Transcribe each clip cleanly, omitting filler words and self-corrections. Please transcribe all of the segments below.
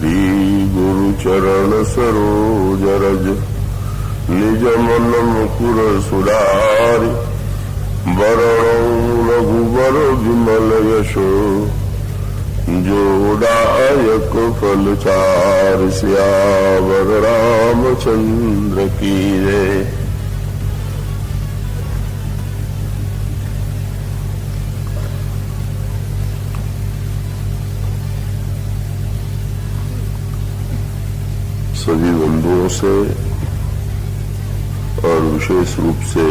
श्री गुरु चरण सरोज रज निज मन मुकुर सुधारि वरणं रघुवर विमल यशो जोदायक फलचारि सियावर रामचंद्र की जय। सभी बंधुओं से और विशेष रूप से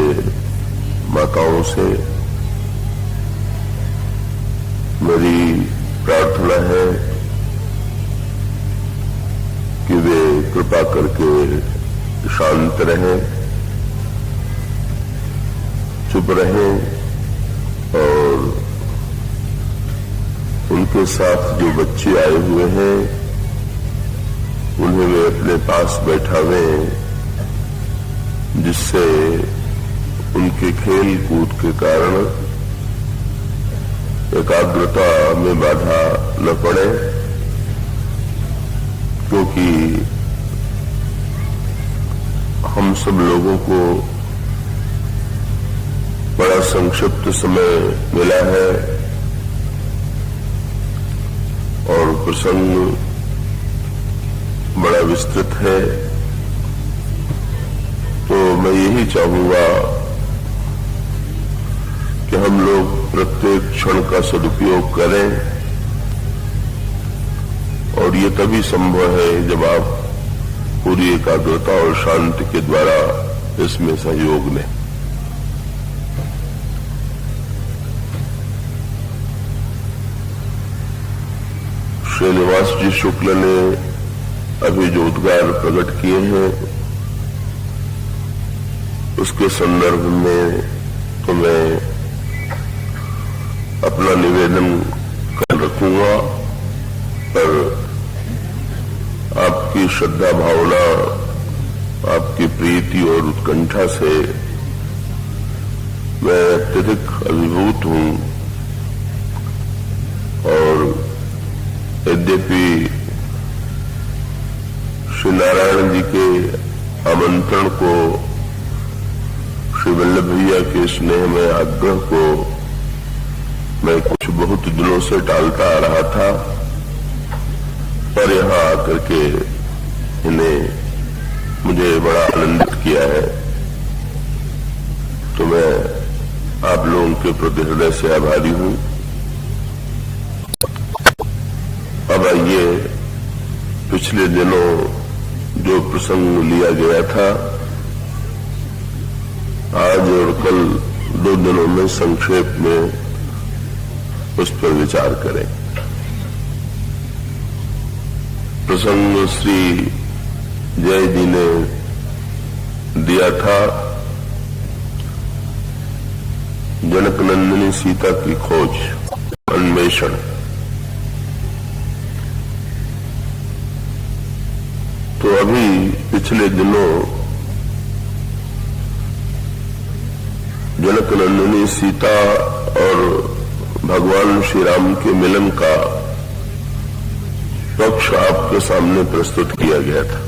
माताओं से मेरी प्रार्थना है कि वे कृपा करके शांत रहें, चुप रहें और उनके साथ जो बच्चे आए हुए हैं उन्हें वे अपने पास बैठावें, जिससे उनके खेल कूद के कारण एकाग्रता में बाधा न पड़े, क्योंकि हम सब लोगों को बड़ा संक्षिप्त समय मिला है और प्रसंग बड़ा विस्तृत है। तो मैं यही चाहूंगा कि हम लोग प्रत्येक क्षण का सदुपयोग करें और ये तभी संभव है जब आप पूरी एकाग्रता और शांति के द्वारा इसमें सहयोग लें। श्रीनिवास जी शुक्ल ने अभी जो उद्गार प्रकट किए हैं उसके संदर्भ में तो मैं अपना निवेदन कर रखूंगा, पर आपकी श्रद्धा भावना, आपकी प्रीति और उत्कंठा से मैं अत्यधिक अभिभूत हूं और यद्यपि श्री नारायण जी के आमंत्रण को, श्री वल्लभ भैया के स्नेह में आग्रह को मैं कुछ बहुत दिनों से टालता आ रहा था, पर यहाँ आकर के इन्हें मुझे बड़ा आनंदित किया है, तो मैं आप लोगों के प्रति हृदय से आभारी हूँ। अब आइए पिछले दिनों जो प्रसंग लिया गया था, आज और कल 2 दिनों में संक्षेप में उस पर विचार करें। प्रसंग श्री जय जी ने दिया था जनक नंदिनी सीता की खोज, अन्वेषण। तो अभी पिछले दिनों जनक नंदिनी सीता और भगवान श्री राम के मिलन का पक्ष आपके सामने प्रस्तुत किया गया था।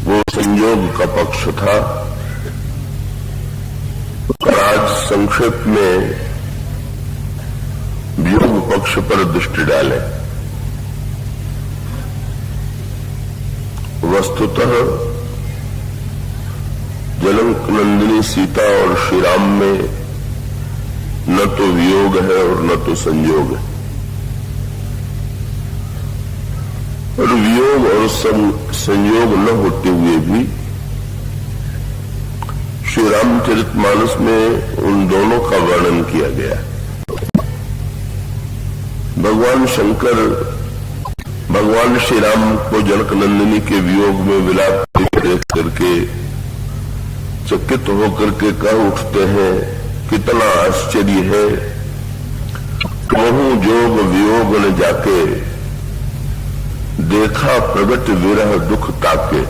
वो संयोग का पक्ष था। आज संक्षेप में वियोग पक्ष पर दृष्टि डालें। वस्तुतः जनक नंदिनी सीता और श्री राम में न तो वियोग है और न तो संयोग है, और वियोग और संयोग न होते हुए भी श्री रामचरितमानस में उन दोनों का वर्णन किया गया। भगवान शंकर भगवान श्री राम को जनक नंदिनी के वियोग में विलाप देख करके चकित होकर के कह उठते हैं, कितना आश्चर्य है, कहूं जोग वियोग न जाके, देखा प्रगट विरह दुख ताके।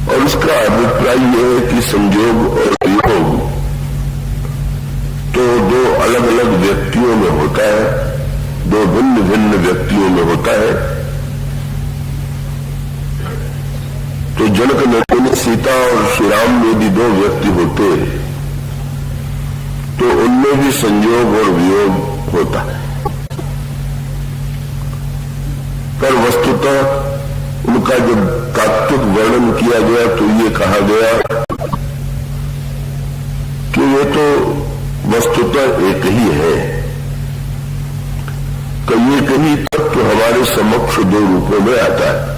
और उसका अभिप्राय यह है कि संयोग और वियोग तो 2 अलग अलग व्यक्तियों में होता है, दो भिन्न भिन्न व्यक्तियों में होता है। तो जनक नंदिनी सीता और श्री राम यदि दो व्यक्ति होते तो उनमें भी संयोग और वियोग होता है, पर वस्तुतः उनका जब तात्विक वर्णन किया गया तो ये कहा गया कि ये तो वस्तुतः एक ही है। तो ये कहीं तक तो हमारे समक्ष दो रूपों में आता है।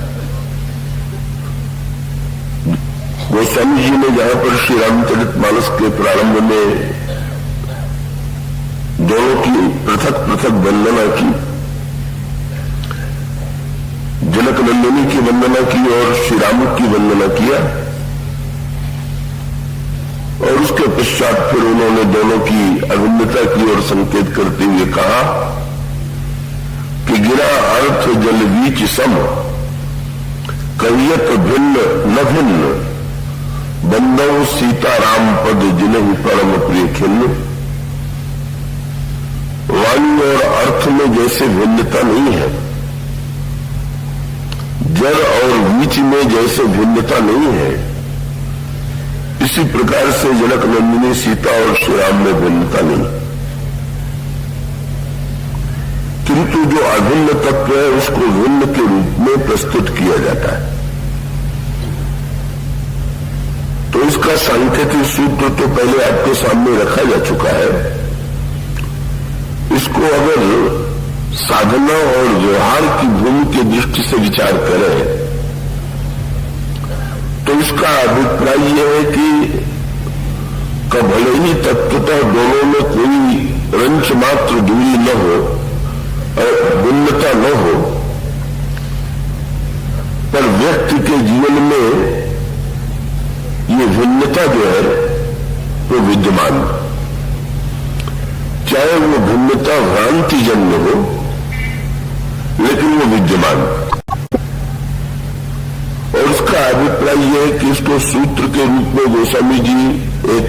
गोस्वामी जी ने जहां पर श्री रामचरितमानस के प्रारंभ में दोनों की पृथक पृथक वंदना की, जनक नंदिनी की वंदना की और श्री राम की वंदना किया, और उसके पश्चात फिर उन्होंने दोनों की अभिन्नता की ओर संकेत करते हुए कहा कि गिरा अर्थ जल बीच सम कवियत भिन्न न भिन्न बंदव सीताराम पद जिन्हें परम प्रिय खिन्न। वाणी और अर्थ में जैसे भिन्नता नहीं है, जड़ और बीच में जैसे भिन्नता नहीं है, इसी प्रकार से जनक नंदिनी सीता और श्री राम में भिन्नता नहीं, किंतु जो अभिन्न तत्व है उसको भिन्न के रूप में प्रस्तुत किया जाता है। तो इसका सांकेतिक सूत्र तो पहले आपके सामने रखा जा चुका है। इसको अगर साधना और व्यवहार की भूमि की दृष्टि से विचार करें तो इसका अभिप्राय यह है कि भले ही तत्वतः दोनों में कोई रंच मात्र दूरी न हो और भिन्नता न हो, पर व्यक्ति के जीवन में ये भिन्नता जो है वो विद्यमान, चाहे वो भिन्नता भ्रांति जन्य हो लेकिन वो विद्यमान। और उसका अभिप्राय यह है कि इसको सूत्र के रूप में गोस्वामी जी एक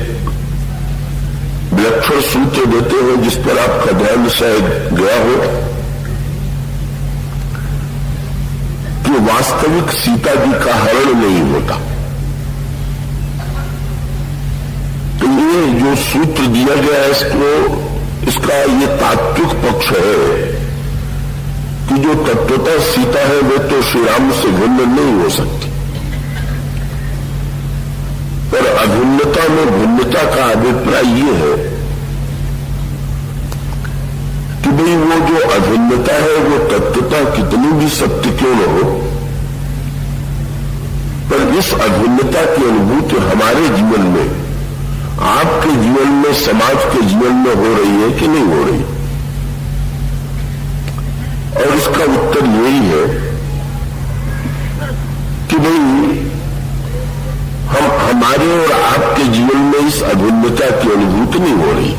विलक्षण सूत्र देते हैं जिस पर आपका ध्यान शायद गया हो कि वास्तविक सीता जी का हरण नहीं होता। तो ये जो सूत्र दिया गया है इसका ये तात्विक पक्ष है कि जो तत्वतः सीता है वे तो श्री राम से भिन्न नहीं हो सकती, पर अभिन्नता में भिन्नता का अभिप्राय ये है कि भाई वो जो अभिन्नता है वो तत्वतः कितनी भी सत्य क्यों न हो, पर इस अभिन्नता की अनुभूति हमारे जीवन में, आपके जीवन में, समाज के जीवन में हो रही है कि नहीं हो रही। और इसका उत्तर यही है कि भाई हमारे और आपके जीवन में इस अभिन्नता की अनुभूति नहीं हो रही।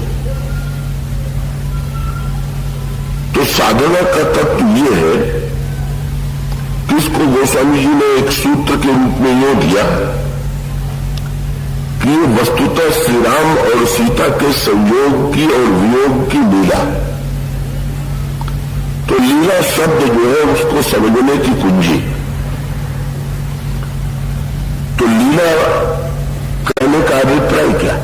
तो साधना का तत्व ये है कि इसको गोस्वामी जी ने एक सूत्र के रूप में यूं दिया कि ये वस्तुतः श्री राम और सीता के संयोग की और वियोग की लीला। तो लीला शब्द जो है उसको समझने की कुंजी। तो लीला कहने का अभिप्राय क्या?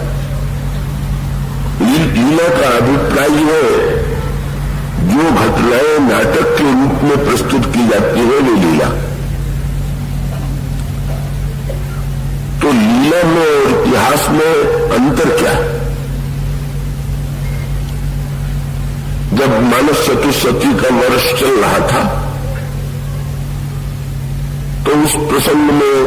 लीला का अभिप्राय है जो घटनाएं नाटक के रूप में प्रस्तुत की जाती है वो लीला। तो लीला में और इतिहास में अंतर क्या है? जब मानस चतुर्शती का वर्ष चल रहा था तो उस प्रसंग में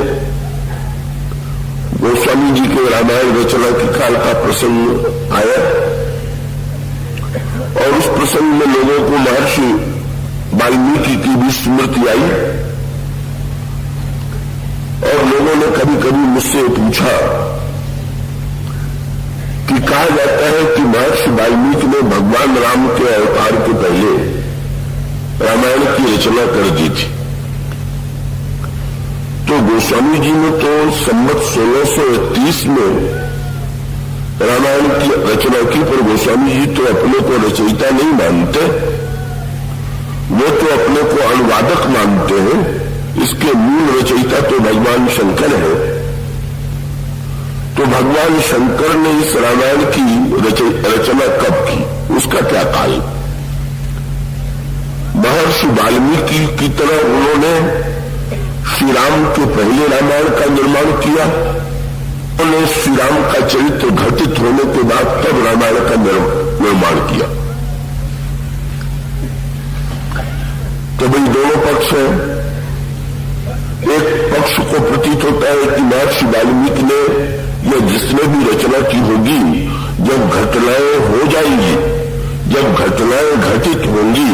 गोस्वामी जी के रामायण रचना के काल का प्रसंग आया और उस प्रसंग में लोगों को महर्षि वाल्मीकि की भी स्मृति आई और लोगों ने कभी कभी मुझसे पूछा कि कहा जाता है कि महर्षि वाल्मीकि ने भगवान राम के अवतार के पहले रामायण की रचना कर दी थी। तो गोस्वामी जी ने तो संवत 1631 में रामायण की रचना की, पर गोस्वामी जी तो अपने को रचयिता नहीं मानते, वो तो अपने को अनुवादक मानते हैं। इसके मूल रचयिता तो भगवान शंकर है। तो भगवान शंकर ने इस रामायण की रचना कब की, उसका क्या काल? महर्षि वाल्मीकि की तरह उन्होंने श्री राम के पहले रामायण का निर्माण किया। उन्होंने श्री राम का चरित्र घटित होने के बाद तब रामायण का निर्माण किया। तो भाई दोनों पक्ष हैं। एक पक्ष को प्रतीत होता है कि महर्षि वाल्मीकि ने या जिसने भी रचना की होगी, जब घटनाएं हो जाएंगी, जब घटनाएं घटित होंगी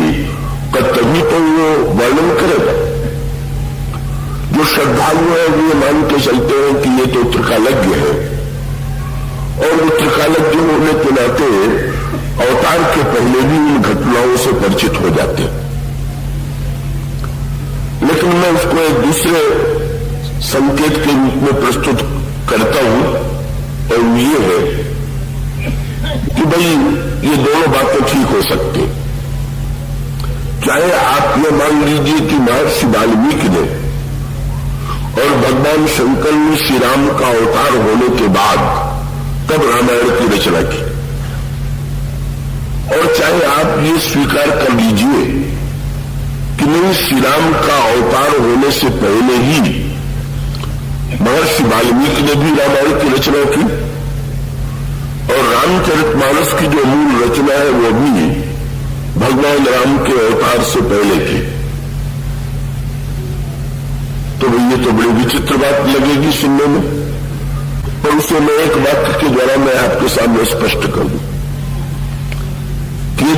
तभी तो वो वर्णन करेगा। जो श्रद्धालु है वो मान के चलते हैं कि ये तो त्रिकालज्ञ है, और वो त्रिकालज्ञ होने के नाते अवतार के पहले भी इन घटनाओं से परिचित हो जाते हैं। लेकिन मैं उसको एक दूसरे संकेत के रूप में प्रस्तुत करता हूं, और ये है कि भाई ये दोनों बातें ठीक हो सकती। चाहे आप ये मान लीजिए कि महर्षि वाल्मीकि ने और भगवान शंकर ने श्री राम का अवतार होने के बाद तब रामायण की रचना की, और चाहे आप ये स्वीकार कर लीजिए कि नहीं, श्री राम का अवतार होने से पहले ही महर्षि वाल्मीकि ने भी रामायण की रचना की, और रामचरितमानस की जो मूल रचना है वो भी भगवान राम के अवतार से पहले की। तो ये तो बड़ी विचित्र बात लगेगी सुनने में, पर उसे मैं एक वाक्य के द्वारा मैं आपके सामने स्पष्ट कर दूं कि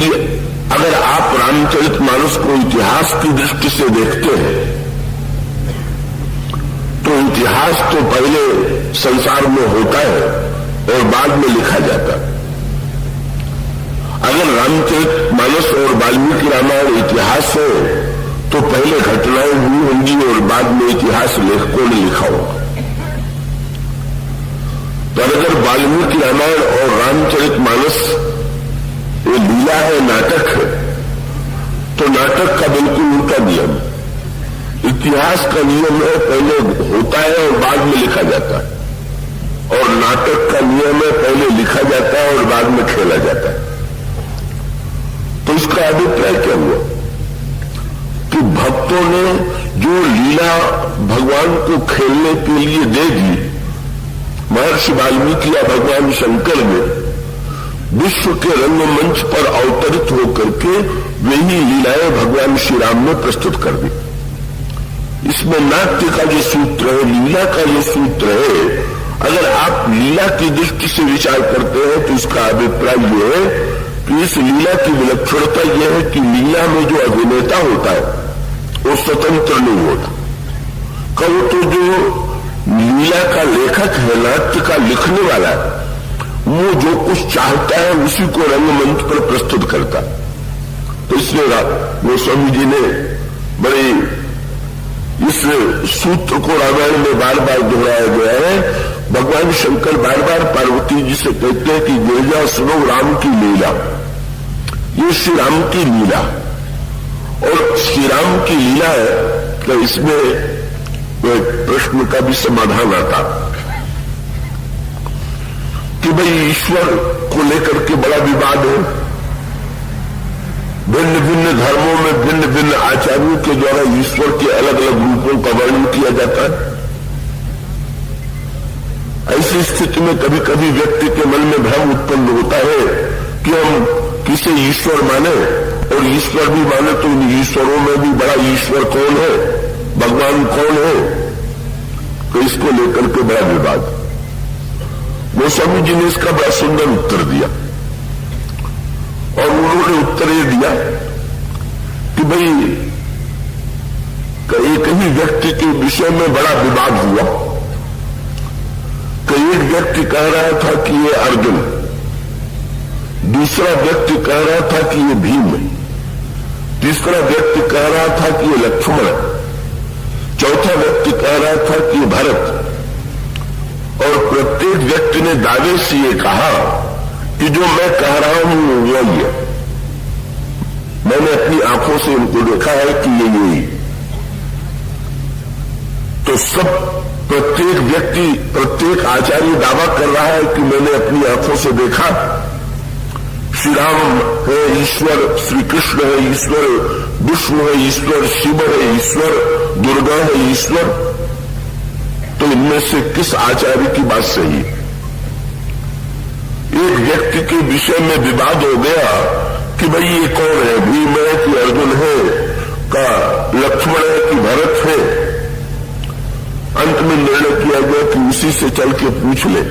अगर आप रामचरितमानस को इतिहास की दृष्टि से देखते हैं तो इतिहास तो पहले संसार में होता है और बाद में लिखा जाता है। अगर रामचरितमानस और वाल्मीकि रामायण इतिहास है तो पहले घटनाएं हुई होंगी और बाद में इतिहास लेखकों ने लिखा होगा। तो अगर वाल्मीकि रामायण और रामचरितमानस ये लीला है, नाटक है, तो नाटक का बिल्कुल उल्टा नियम। इतिहास का नियम है पहले होता है और बाद में लिखा जाता है, और नाटक का नियम है पहले लिखा जाता है और बाद में खेला जाता है। तो इसका अभिप्राय क्या हुआ कि भक्तों ने जो लीला भगवान को खेलने के लिए दे दी, महर्षि वाल्मीकि या भगवान शंकर ने विश्व के रंगमंच पर अवतरित होकर के वही लीलाएं भगवान श्री राम ने प्रस्तुत कर दी। इसमें नाट्य का जो सूत्र है, लीला का जो सूत्र है, अगर आप लीला की दृष्टि से विचार करते हैं तो इसका अभिप्राय यह है कि इस लीला की विलक्षणता यह है कि लीला में जो अभिनेता होता है वो स्वतंत्र नहीं होता। कहो तो जो लीला का लेखक है, नाट्य का लिखने वाला है, वो जो कुछ चाहता है उसी को रंगमंच पर प्रस्तुत करता। तो इसलिए गोस्वामी जी ने बड़े इस सूत्र को रामायण में बार बार दोहराया गया है। भगवान शंकर बार बार पार्वती जी से कहते हैं कि गिरजा सुनो राम की लीला, ये श्री राम की लीला, और श्री राम की लीला है तो इसमें एक प्रश्न का भी समाधान आता कि भाई ईश्वर को लेकर के बड़ा विवाद है। भिन्न भिन्न धर्मों में भिन्न भिन्न आचार्यों के द्वारा ईश्वर के अलग अलग रूपों का वर्णन किया जाता है। ऐसी स्थिति में कभी कभी व्यक्ति के मन में भ्रम उत्पन्न होता है कि हम किसे ईश्वर माने, और ईश्वर भी माने तो इन ईश्वरों में भी बड़ा ईश्वर कौन है, भगवान कौन है। तो इसको लेकर के बड़ा विवाद। गोस्वामी जी ने इसका बड़ा सुंदर उत्तर दिया, और उन्होंने उत्तर ये दिया कि भाई एक ही व्यक्ति के विषय में बड़ा विवाद हुआ। कि एक व्यक्ति कह रहा था कि ये अर्जुन, दूसरा व्यक्ति कह रहा था कि ये भीम, तीसरा व्यक्ति कह रहा था कि ये लक्ष्मण, चौथा व्यक्ति कह रहा था कि ये भरत, और प्रत्येक व्यक्ति ने दावे से ये कहा कि जो मैं कह रहा हूं वही है। मैंने अपनी आंखों से उनको देखा है कि ये यही। तो सब प्रत्येक व्यक्ति, प्रत्येक आचार्य दावा कर रहा है कि मैंने अपनी आंखों से देखा श्री राम है ईश्वर, श्री कृष्ण है ईश्वर, विष्णु है ईश्वर, शिव है ईश्वर, दुर्गा है ईश्वर। तो इनमें से किस आचार्य की बात सही? एक व्यक्ति के विषय में विवाद हो गया कि भाई ये कौन है, भीम है कि अर्जुन है, का लक्ष्मण है कि भरत है। अंत में निर्णय किया गया कि उसी से चल के पूछ ले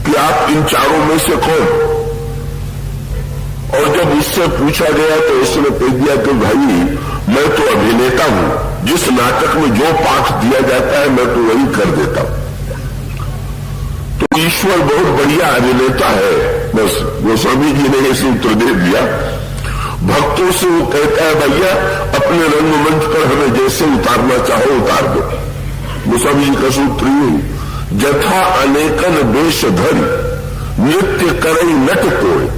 कि आप इन चारों में से कौन। और जब उससे पूछा गया तो उसने कह दिया कि भाई मैं तो अभिनेता हूं, जिस नाटक में जो पाठ दिया जाता है मैं तो वही कर देता हूं। तो ईश्वर बहुत बढ़िया अभिनेता है। बस गोस्वामी जी ने इसे उत्तर दे दिया। भक्तों से वो कहता है भैया अपने रंगमंच पर हमें जैसे उतारना चाहो उतार दो। गोस्वामी जी का सूत्र ये, जथा अनेकन वेश धरि नृत्य करई नट कोय।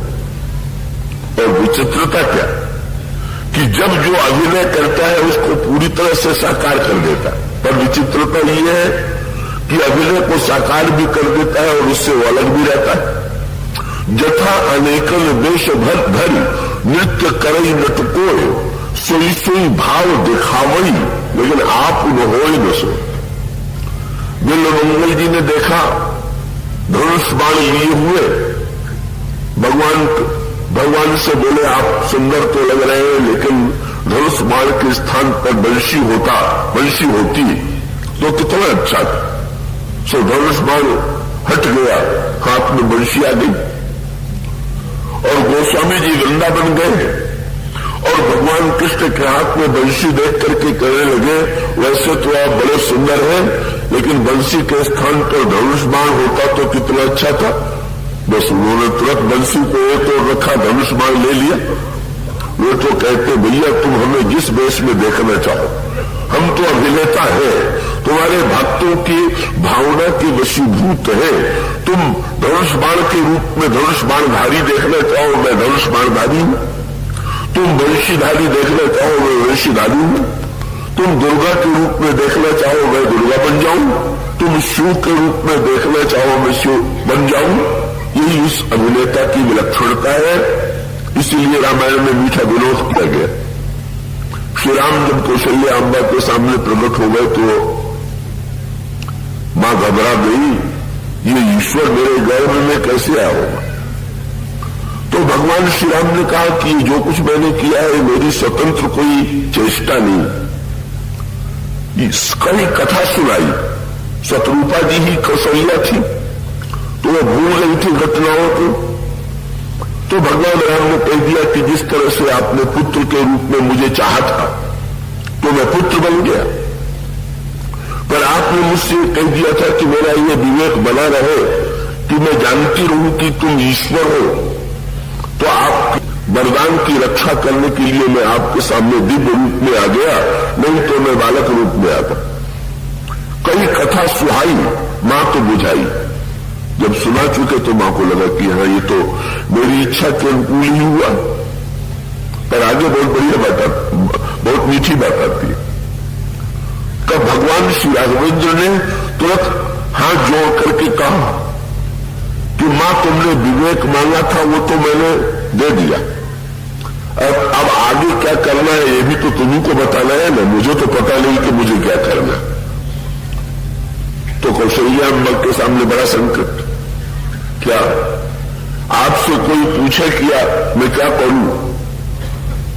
और विचित्रता क्या कि जब जो अभिनय करता है उसको पूरी तरह से साकार कर देता है, पर विचित्रता ये है कि अभिनय को साकार भी कर देता है और उससे वो अलग भी रहता है। जथा अनेकन वेश धरि नृत्य करई नट कोय, सोई सोई भाव दिखावई लेकिन आप न होई न सो। बिल्वमंगल जी ने देखा धनुष बाण लिए हुए, भगवान से बोले आप सुंदर तो लग रहे हैं लेकिन धनुष बाण के स्थान पर बंशी होती तो कितना अच्छा था। सो धनुष बाण हट गया, हाथ में बंशी आ गई और गोस्वामी जी वृंदावन गए और भगवान कृष्ण के हाथ में बंशी देख करके कहने लगे वैसे तो आप बड़े सुंदर हैं लेकिन बंशी के स्थान पर धनुष बाण होता तो कितना अच्छा था। बस उन्होंने तुरंत बंसी को एक और रखा, धनुष बाण ले लिया। वे तो कहते भैया तुम हमें जिस वेश में देखना चाहो, हम तो अभिनेता है, तुम्हारे भक्तों की भावना की वशीभूत है। तुम धनुष बाण के रूप में धनुष बाणधारी देखना चाहो, मैं धनुष बाणधारी हूं। तुम वंशीधारी देखना चाहो, मैं वंशीधारी हूं। तुम दुर्गा के रूप में देखना चाहो, मैं दुर्गा बन जाऊं। तुम शिव के रूप में देखना चाहो, मैं शिव बन जाऊं। यही उस अभिनेता की विलक्षणता है। इसीलिए रामायण में मीठा विनोद किया गया। श्री राम जब कौशल्या अम्बा के सामने प्रकट हो गए तो मां घबरा गई, ये ईश्वर मेरे गर्भ में कैसे आया होगा। तो भगवान श्री राम ने कहा कि जो कुछ मैंने किया है मेरी स्वतंत्र कोई चेष्टा नहीं। कई कथा सुनाई, शत्रुपा जी ही कौशल्या थी तो वो भूल गई थी घटनाओं को। तो भगवान राम ने कह दिया कि जिस तरह से आपने पुत्र के रूप में मुझे चाहा था तो मैं पुत्र बन गया, पर आपने मुझसे कह दिया था कि मेरा ये विवेक बना रहे कि मैं जानती रहूं कि तुम ईश्वर हो। तो आप वरदान की रक्षा करने के लिए मैं आपके सामने दिव्य रूप में आ गया, नहीं तो मैं बालक रूप में आता। कई कथा सुहाई, मां तो बुझाई। जब सुना चुके तो मां को लगा कि हाँ ये तो मेरी इच्छा के अनुकूल ही हुआ। पर आगे बहुत बढ़िया बात, बहुत मीठी बात आती है। कब भगवान श्री राघवेंद्र ने तुरंत हाथ जोड़ करके कहा कि मां तुमने विवेक मांगा था वो तो मैंने दे दिया, अब आगे क्या करना है ये भी तो तुम्ही को बताना है ना, मुझे तो पता नहीं कि मुझे क्या करना। तो कौशल्या अम्मा के सामने बड़ा संकट, क्या आपसे कोई पूछे किया मैं क्या करूं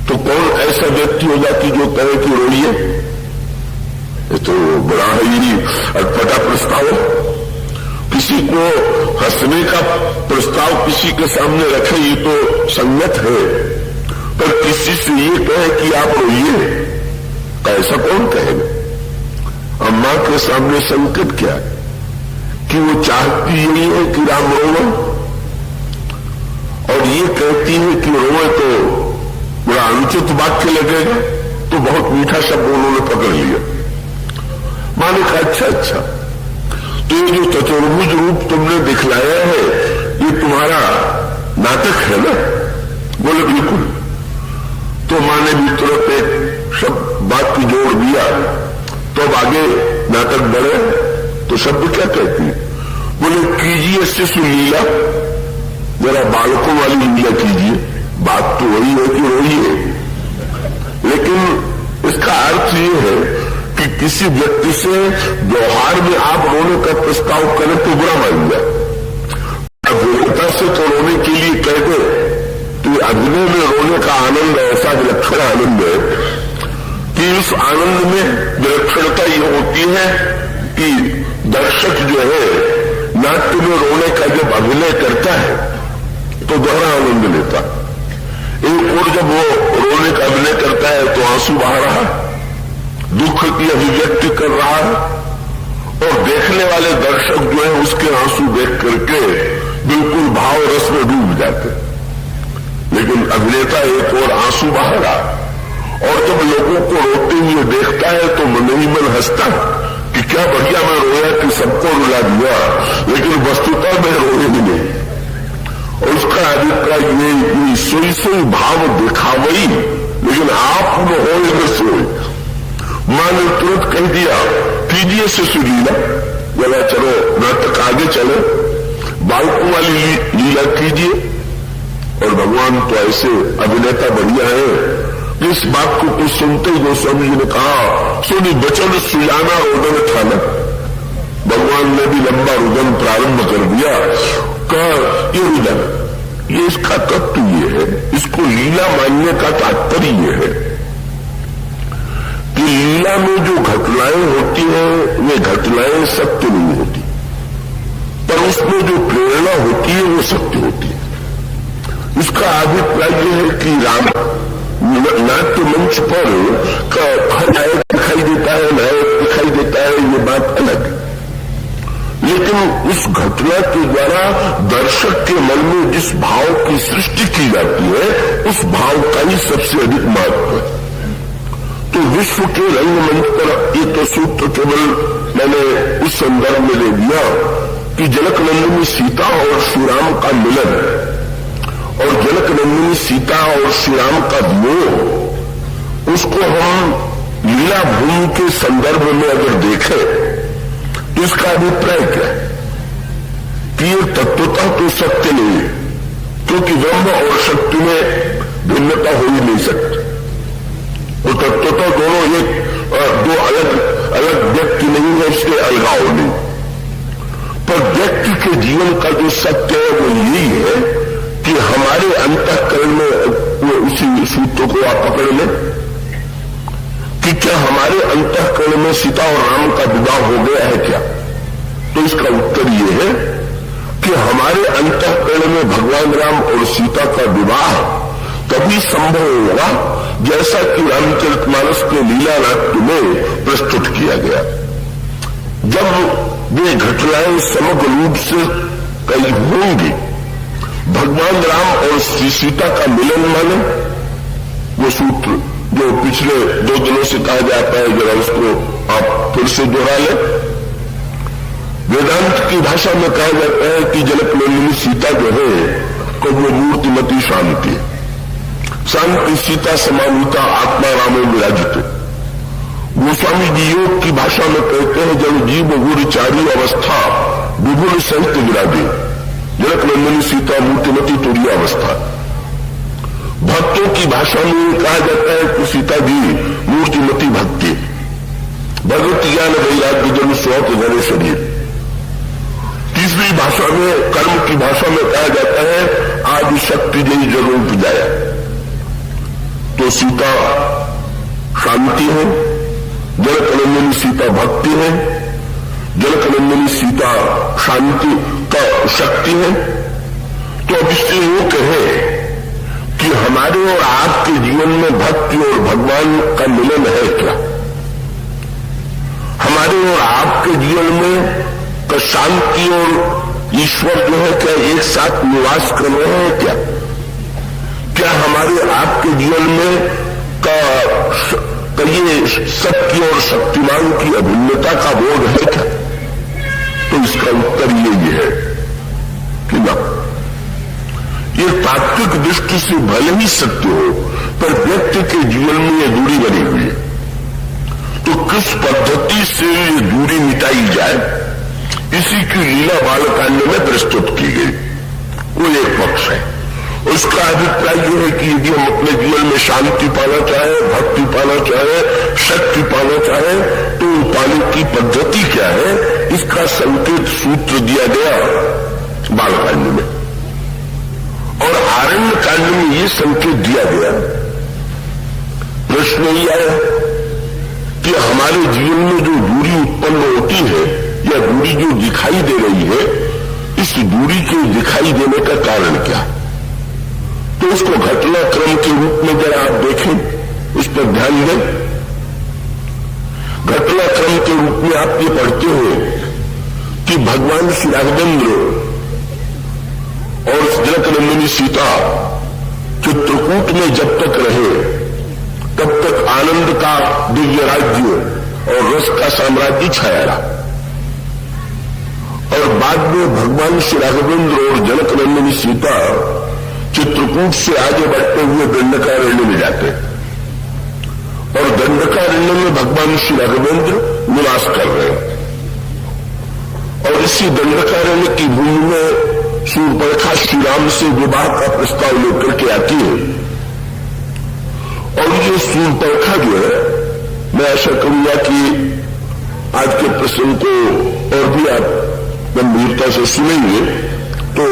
तो कौन ऐसा व्यक्ति होगा कि जो कहे कि रोइए। ये तो बड़ा ही अटपटा प्रस्ताव है। किसी को हंसने का प्रस्ताव किसी के सामने रखे ये तो संगत है, पर किसी से ये कहे कि आप रोइए तो ऐसा कौन कहेगा। अम्मा के सामने संकट क्या है कि वो चाहती यही है कि राम रोवे और ये कहती है कि रोवे तो बड़ा अनुचित वाक्य लगेगा, तो बहुत मीठा शब्द उन्होंने पकड़ लिया। मां ने कहा अच्छा, तो ये जो चतुर्भुज रूप तुमने दिखलाया है ये तुम्हारा नाटक है ना? बोले बिल्कुल। तो माँ ने भी तुरंत एक शब्द बात की जोड़ दिया। तो अब आगे नाटक बढ़े तो शब्द क्या कहती है? बोले कीजिए शिशु लीला, जरा बालकों वाली लीला कीजिए। बात तो वही है कि रोइए, लेकिन इसका अर्थ ये है कि किसी व्यक्ति से व्यवहार में आप रोने का प्रस्ताव करें तो बुरा मान जाए। अभिनेता से तो रोने के लिए कह दे तो अभिनय में रोने का आनंद ऐसा विलक्षण आनंद है कि उस आनंद में विलक्षणता ये होती है कि दर्शक जो है नाट्य में रोने का जब अभिनय करता है तो दोहरा आनंद लेता। एक और जब वो रोने का अभिनय करता है तो आंसू बहा रहा, दुख की अभिव्यक्ति कर रहा है, और देखने वाले दर्शक जो है उसके आंसू देख करके बिल्कुल भाव रस में डूब जाते। लेकिन अभिनेता एक और आंसू बहा रहा, और जब लोगों को रोते हुए देखता है तो मन ही मन हंसता कि क्या बढ़िया मैं रोया कि सबको रुला दिया, लेकिन वस्तुतः मैं रोए भी नहीं। और उसका अभिप्राय ये सोई सोई भाव दिखावई, लेकिन आप न हो न सोई। मां ने तुरंत कह दिया कीजिए शिशु लीला, जरा चलो नाटक आगे चले, बालकों वाली लीला कीजिए। और भगवान तो ऐसे अभिनेता बढ़िया है। इस बात को कुछ सुनते ही गोस्वामी जी ने कहा सुनी बचन सुजाना रोदन थाना। भगवान ने भी लंबा रुदन प्रारंभ कर दिया। ये रुदन, ये इसका तत्व ये है, इसको लीला मानने का तात्पर्य ये है कि लीला में जो घटनाएं होती हैं वे घटनाएं सत्य नहीं होती, पर उसमें जो प्रेरणा होती है वो सत्य होती है। इसका अभिप्राय यह है कि राम नाट्य मंच पर हर नायक दिखाई देता है, नायक दिखाई देता है, ये बात अलग है। लेकिन उस घटना के द्वारा दर्शक के मन में जिस भाव की सृष्टि की जाती है उस भाव का ही सबसे अधिक महत्व है। तो विश्व के रंगमंच पर एक तो सूत्र केवल मैंने उस संदर्भ में ले दिया कि जनक नंदिनी सीता और श्री राम का मिलन और जनक नंदिनी सीता और श्री राम का वियोग, उसको हम लीला भूमि के संदर्भ में अगर देखें तो इसका अभिप्राय क्या है कि ये तत्वतः तो सत्य नहीं है, क्योंकि ब्रह्म और शक्ति में भिन्नता हो ही नहीं सकती। वो तत्वतः दोनों दो अलग अलग व्यक्ति नहीं है, इसलिए अलगाव नहीं। पर व्यक्ति के जीवन का जो सत्य है वो यही है कि हमारे अंतःकरण में उसी सूत्र को आप पकड़ लें कि क्या हमारे अंतःकरण में सीता और राम का विवाह हो गया है क्या? तो इसका उत्तर ये है कि हमारे अंतःकरण में भगवान राम और सीता का विवाह तभी संभव होगा जैसा कि रामचरितमानस के लीला नाट्य में प्रस्तुत किया गया। जब वे घटनाएं समग्र रूप से कई होंगी, भगवान राम और श्री सीता का मिलन माने वो सूत्र जो पिछले 2 दिनों से कहा जाता है, जरा उसको आप फिर से दोहरा लें। वेदांत की भाषा में कहा जाता है कि जनक नंदिनी सीता जो है तो वो मूर्तिमती शांति, शांति सीता समानता आत्मा रामो विराजित। गोस्वामी जी योग की भाषा में कहते हैं जब जीव गुरुचारी अवस्था विभुल सहित विराजे, जनक नंदिनी सीता मूर्तिमती तुरीय अवस्था। भक्तों की भाषा में कहा जाता है कि सीता जी मूर्तिमती भक्ति, भगवत ज्ञान वैराग्य जन स्वत घरे शरीर। तीसरी भाषा में कर्म की भाषा में कहा जाता है आदि शक्ति जय जरूर जाया। तो सीता शांति है, जनक नंदिनी सीता भक्ति है, जनक नंदिनी सीता शांति का शक्ति है। तो अब इससे वो कहे कि हमारे और आपके जीवन में भक्ति और भगवान का मिलन है क्या? हमारे और आपके जीवन में तो शांति और ईश्वर जो है क्या एक साथ निवास कर रहे हैं क्या? क्या हमारे आपके जीवन में ये सत्य और शक्तिमान की अभिन्नता का बोध है क्या? तो इसका उत्तर यही है कि ना, ये तात्विक दृष्टि से भले ही सत्य हो, पर व्यक्ति के जीवन में ये दूरी बनी हुई है। तो किस पद्धति से ये दूरी मिटाई जाए, इसी की लीला बालकांड में प्रस्तुत की गई। वो एक पक्ष है। उसका अभिप्राय यह है कि यदि हम अपने जीवन में शांति पाना चाहे, भक्ति पाना चाहे, शक्ति पाना चाहे, तो पाने की पद्धति क्या है, इसका संकेत सूत्र दिया गया बालकांड में। और आरण्य कांड में ये संकेत दिया गया। प्रश्न ये आया कि हमारे जीवन में जो दूरी उत्पन्न होती है या दूरी जो दिखाई दे रही है, इस दूरी के दिखाई देने का कारण क्या? तो उसको घटनाक्रम के रूप में जरा आप देखें, उस पर ध्यान दें। घटनाक्रम के रूप में आप ये पढ़ते हैं कि भगवान श्री राघवेंद्र और जनकनंदिनी सीता चित्रकूट में जब तक रहे, तब तक आनंद का दिव्य राज्य और रस का साम्राज्य छाया रहा। और बाद में भगवान श्री राघवेंद्र और जनकनंदिनी सीता चित्रकूट से आगे बढ़ते हुए दंडकारण्य में जाते, और दंडकारण्य में भगवान श्री राघवेंद्र निवास कर रहे हैं। और इसी दंडकारण्य की भूमि में शूर्पणखा श्री राम से विवाह का प्रस्ताव लेकर के आती है। और ये शूर्पणखा जो है, मैं आशा करूंगा कि आज के प्रसंग को और भी आप गंभीरता से सुनेंगे तो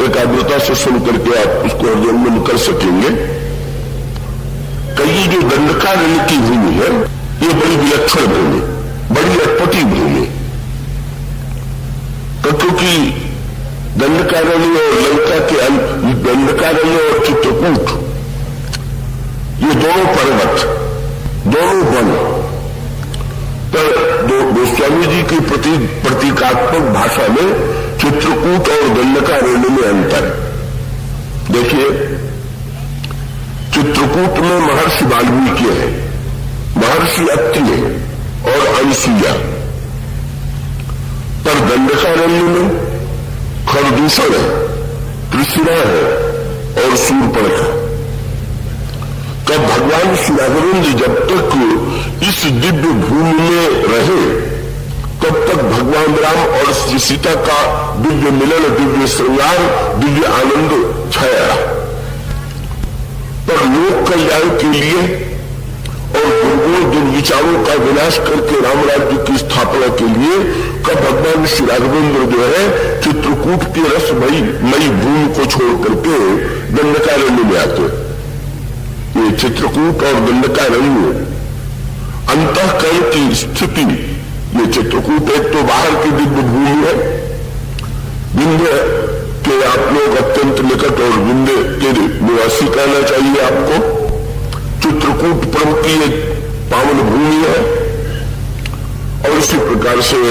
एकाग्रता से सुन करके आप उसको हृदयंगम कर सकेंगे। कई जो दंडकारण्य की भूमि है, ये बड़ी विलक्षण भूमि, बड़ी अटपटी भूमि, क्योंकि दंडकारण्य और लंका के दंडकारण्य और चित्रकूट, ये दोनों पर्वत, दोनों वन, पर गोस्वामी जी की प्रतीकात्मक भाषा में चित्रकूट और दंडकारण्य में अंतर। देखिए, चित्रकूट में महर्षि वाल्मीकि है, महर्षि अत्रि है और अनसुईया, पर दंडकारण्य में खरदूषण है, त्रिशिरा है और शूर्पणखा। तब भगवान श्री राघवेंद्र जब तक इस दिव्य भूमि में रहे, तब तक भगवान राम और श्री सीता का दिव्य मिलन, दिव्य श्रृंगार, दिव्य आनंद छाया रहा। पर लोक कल्याण के लिए और दुर्गुण दुर्विचारों का विनाश करके राम राज्य की स्थापना के लिए कब भगवान श्री राघवेंद्र जो है चित्रकूट की रसमयी भूमि को छोड़ करके दंडकारण्य में आते। ये चित्रकूट और दंडकारण्य अंतःकरण की स्थिति, ये चित्रकूट एक तो बाहर की दिव्य भूमि है, विंध्य के आप लोग अत्यंत निकट और विंध्य के निवासी कहना चाहिए आपको। चित्रकूट परम की एक पावन भूमि है, और इसी प्रकार से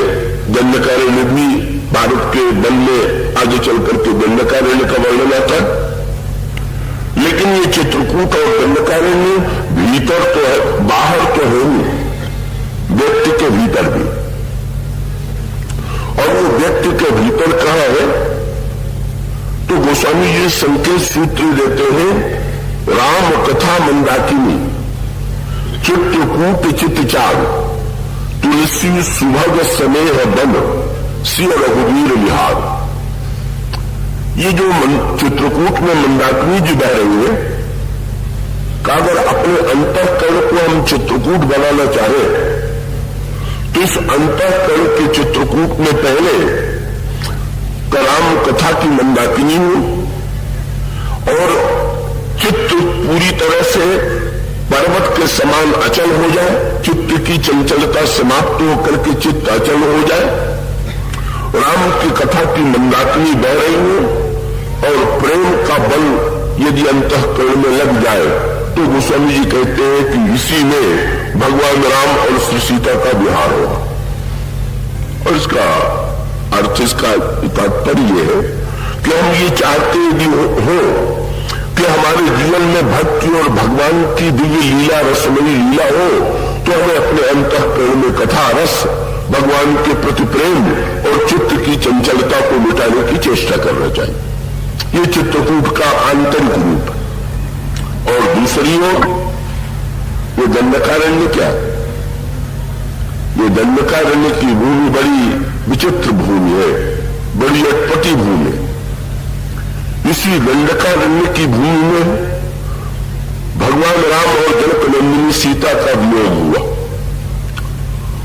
दंडकारण्य भी भारत के वन में आगे चल करके दंडकारण्य का वर्णन आता है। लेकिन ये चित्रकूट और दंडकारण्य भीतर तो है, बाहर तो है नहीं, व्यक्ति के भीतर भी। और वो व्यक्ति के भीतर कहां है, तो गोस्वामी जी संकेत सूत्र देते हैं, राम कथा मंदाकिनी चित्रकूट चित्तचार तुलसी सुभग स्नेह बन सिय रघुवीर विहार। ये जो चित्रकूट में मंदाकिनी जी बह रही है, का अगर अपने अंतःकरण को हम चित्रकूट बनाना चाहे तो इस अंतःकरण के चित्रकूट में पहले राम कथा की मंदाकिनी हो और चित्त पूरी तरह से पर्वत के समान अचल हो जाए, चित्त की चंचलता समाप्त होकर के चित्त अचल हो जाए, राम की कथा की मंदाकिनी बह रही हो और प्रेम का बल यदि अंतःकरण में लग जाए तो गोस्वामी जी कहते हैं कि इसी में भगवान राम और श्री सीता का विहार होगा। और इसका अर्थ, इसका तात्पर्य है कि हम ये चाहते यदि हो कि हमारे जीवन में भक्ति और भगवान की दिव्य लीला, रसमयी लीला हो, तो हमें अपने अंतःकरण में कथा रस, भगवान के प्रति प्रेम और चित्त की चंचलता को मिटाने की चेष्टा करना चाहिए। ये चित्रकूट का आंतरिक रूप। और दूसरी ओर ये दंडकारण्य क्या? ये दंडकारण्य की भूमि बड़ी विचित्र भूमि है, बड़ी अटपटी भूमि है। इसी दंडकारण्य की भूमि में भगवान राम और जनकनंदिनी सीता का वियोग हुआ,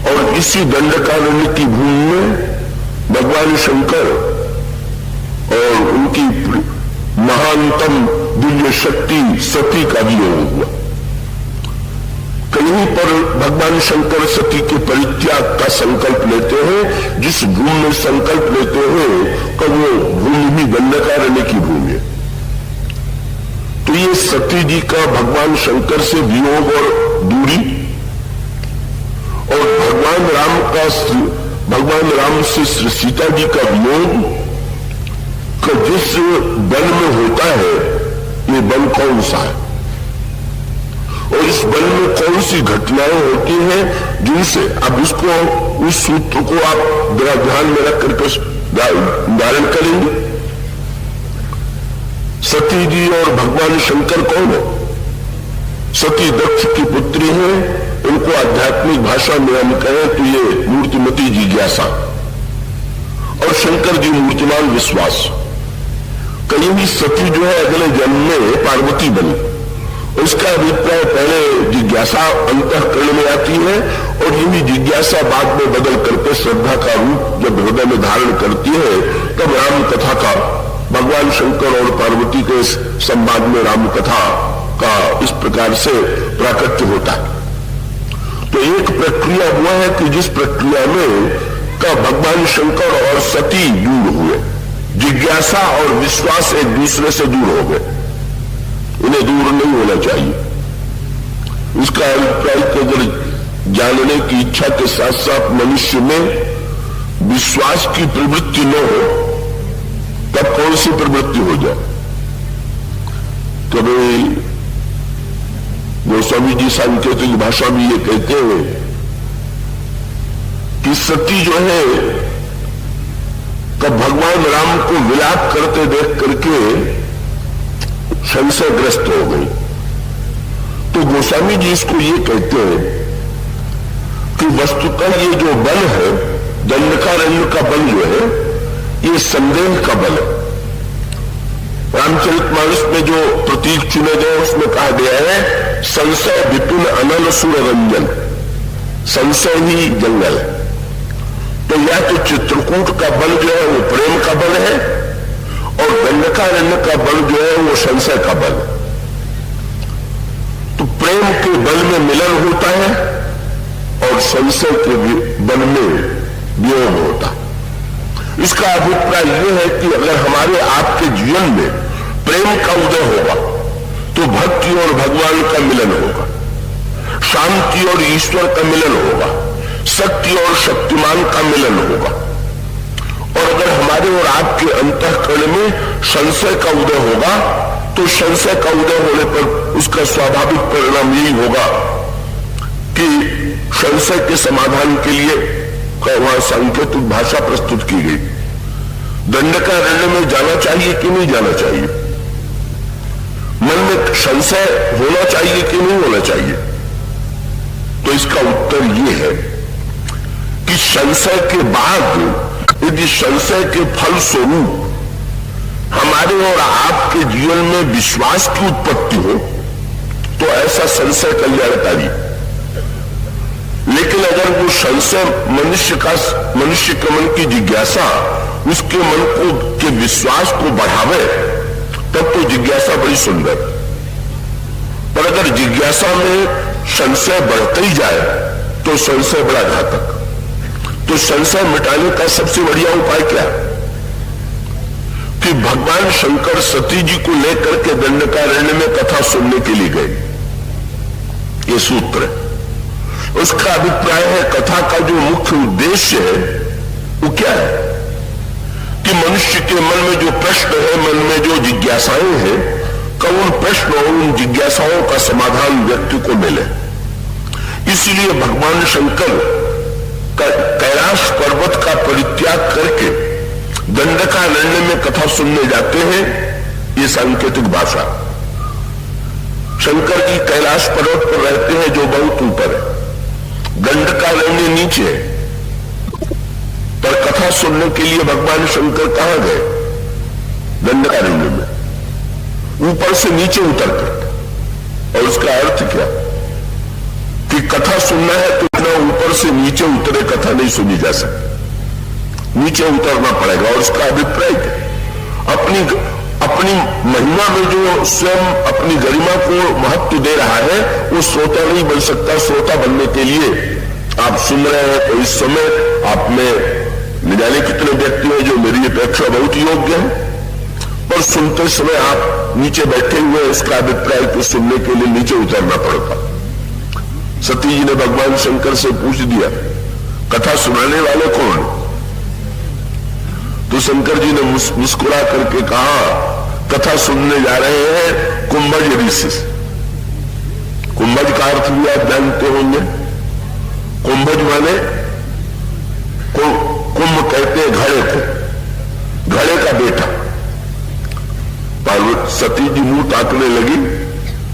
और इसी दंडकारण्य की भूमि में भगवान शंकर और उनकी महानतम दिव्य शक्ति सती का वियोग हुआ। कहीं पर भगवान शंकर सती के परित्याग का संकल्प लेते हैं, जिस भूमि में संकल्प लेते हैं कि वो भूमि भी दंडकारण्य की भूमि है। तो ये सती जी का भगवान शंकर से वियोग और दूरी, और भगवान राम से सीता जी का वियोग का जिस वन में होता है, ये वन कौन सा है और इस वन में कौन सी घटनाएं होती हैं जिनसे अब उस सूत्र को आप जरा ध्यान में रख करके धारण करेंगे। सती जी और भगवान शंकर कौन है? सती दक्ष की पुत्री है, उनको आध्यात्मिक भाषा में हम कहें तो ये मूर्तिमती जिज्ञासा, और शंकर जी मूर्तिमान विश्वास। कहीं भी सती जो है अगले जन्म में पार्वती बनी, उसका अभिप्राय पहले जिज्ञासा अंतःकरण में आती है, और यही जिज्ञासा बाद में बदल करके श्रद्धा का रूप जब हृदय में धारण करती है, तब राम कथा का भगवान शंकर और पार्वती के संवाद में राम कथा का इस प्रकार से प्राकट्य होता है। तो एक प्रक्रिया हुआ है कि जिस प्रक्रिया में का भगवान शंकर और सती दूर हुए, जिज्ञासा और विश्वास एक दूसरे से दूर हो गए, उन्हें दूर नहीं होना चाहिए। इसका अभिप्राय को अगर जानने की इच्छा के साथ साथ मनुष्य में विश्वास की प्रवृत्ति न हो, तब कौन सी प्रवृत्ति हो जाए? कभी गोस्वामी जी सांकेतिक भाषा में ये कहते हैं कि सती जो है तब भगवान राम को विलाप करते देख करके संशयग्रस्त हो गई। तो गोस्वामी जी इसको ये कहते हैं कि वस्तुतः ये जो बल है, दंडकारण्य का बल जो है, ये संदेह का बल है। रामचरितमानस में जो प्रतीक चुने गए उसमें कहा गया है संशय विपुल अनल सुर रंजन, संशय ही जंगल है। तो या तो चित्रकूट का बल जो है वो प्रेम का बल है, और दंडकारण्य का बल जो है वो संशय का बल। तो प्रेम के बल में मिलन होता है और संशय के बल में वियोग होता है। इसका अभिप्राय यह है कि अगर हमारे आपके जीवन में प्रेम का उदय होगा तो भक्ति और भगवान का मिलन होगा, शांति और ईश्वर का मिलन होगा, शक्ति और शक्तिमान का मिलन होगा। और अगर हमारे और आपके अंतःकरण में संशय का उदय होगा तो संशय का उदय होने पर उसका स्वाभाविक परिणाम यही होगा कि संशय के समाधान के लिए वहां सांकेतिक भाषा प्रस्तुत की गई। दंडकारण्य में जाना चाहिए कि नहीं जाना चाहिए? मन में संशय होना चाहिए कि नहीं होना चाहिए? तो इसका उत्तर यह है कि संशय के बाद यदि संशय के फल स्वरूप हमारे और आपके जीवन में विश्वास की उत्पत्ति हो तो ऐसा संशय कल्याणकारी। लेकिन अगर वो संशय मनुष्य के मन की जिज्ञासा उसके मन को के विश्वास को बढ़ावे, तब तो जिज्ञासा बड़ी सुंदर। पर अगर जिज्ञासा में संशय बढ़ते ही जाए तो संशय बड़ा घातक। तो संशय मिटाने का सबसे बढ़िया उपाय क्या? कि भगवान शंकर सती जी को लेकर के दंडकारण्य में कथा सुनने के लिए गए। ये सूत्र है। उसका अभिप्राय है कथा का जो मुख्य उद्देश्य है वो क्या है कि मनुष्य के मन में जो प्रश्न है, मन में जो जिज्ञासाएं हैं, उन प्रश्न और उन जिज्ञासाओं का समाधान व्यक्ति को मिले। इसलिए भगवान शंकर कैलाश पर्वत का परित्याग करके दंडकारण्य में कथा सुनने जाते हैं, ये सांकेतिक भाषा। शंकर जी कैलाश पर्वत पर रहते हैं जो बहुत ऊपर है, दंडकारण्य नीचे है, पर कथा सुनने के लिए भगवान शंकर कहां गए? दंडकारण्य में, ऊपर से नीचे उतर कर। और उसका अर्थ क्या कि कथा सुनना है तो इतना ऊपर से नीचे उतरे कथा नहीं सुनी जा सकती, नीचे उतरना पड़ेगा। और उसका अभिप्राय अपनी महिमा में जो स्वयं अपनी गरिमा को महत्व दे रहा है वो श्रोता नहीं बन सकता। श्रोता बनने के लिए आप सुन रहे हैं तो इस समय आप में न जाने कितने व्यक्ति हैं जो मेरी अपेक्षा बहुत योग्य है, पर सुनते समय आप नीचे बैठे हुए, उसका अभिप्राय को सुनने के लिए नीचे उतरना पड़ता। सती जी ने भगवान शंकर से पूछ दिया कथा सुनाने वाले कौन? तो शंकर जी ने मुस्कुरा करके कहा कथा सुनने जा रहे हैं कुंभज ऋषि। कुंभज का अर्थ भी आप जानते होंगे। कुंभज माने कुंभ कहते हैं घड़े को, घड़े का बेटा। पार्वती सती जी मुंह ताकने लगी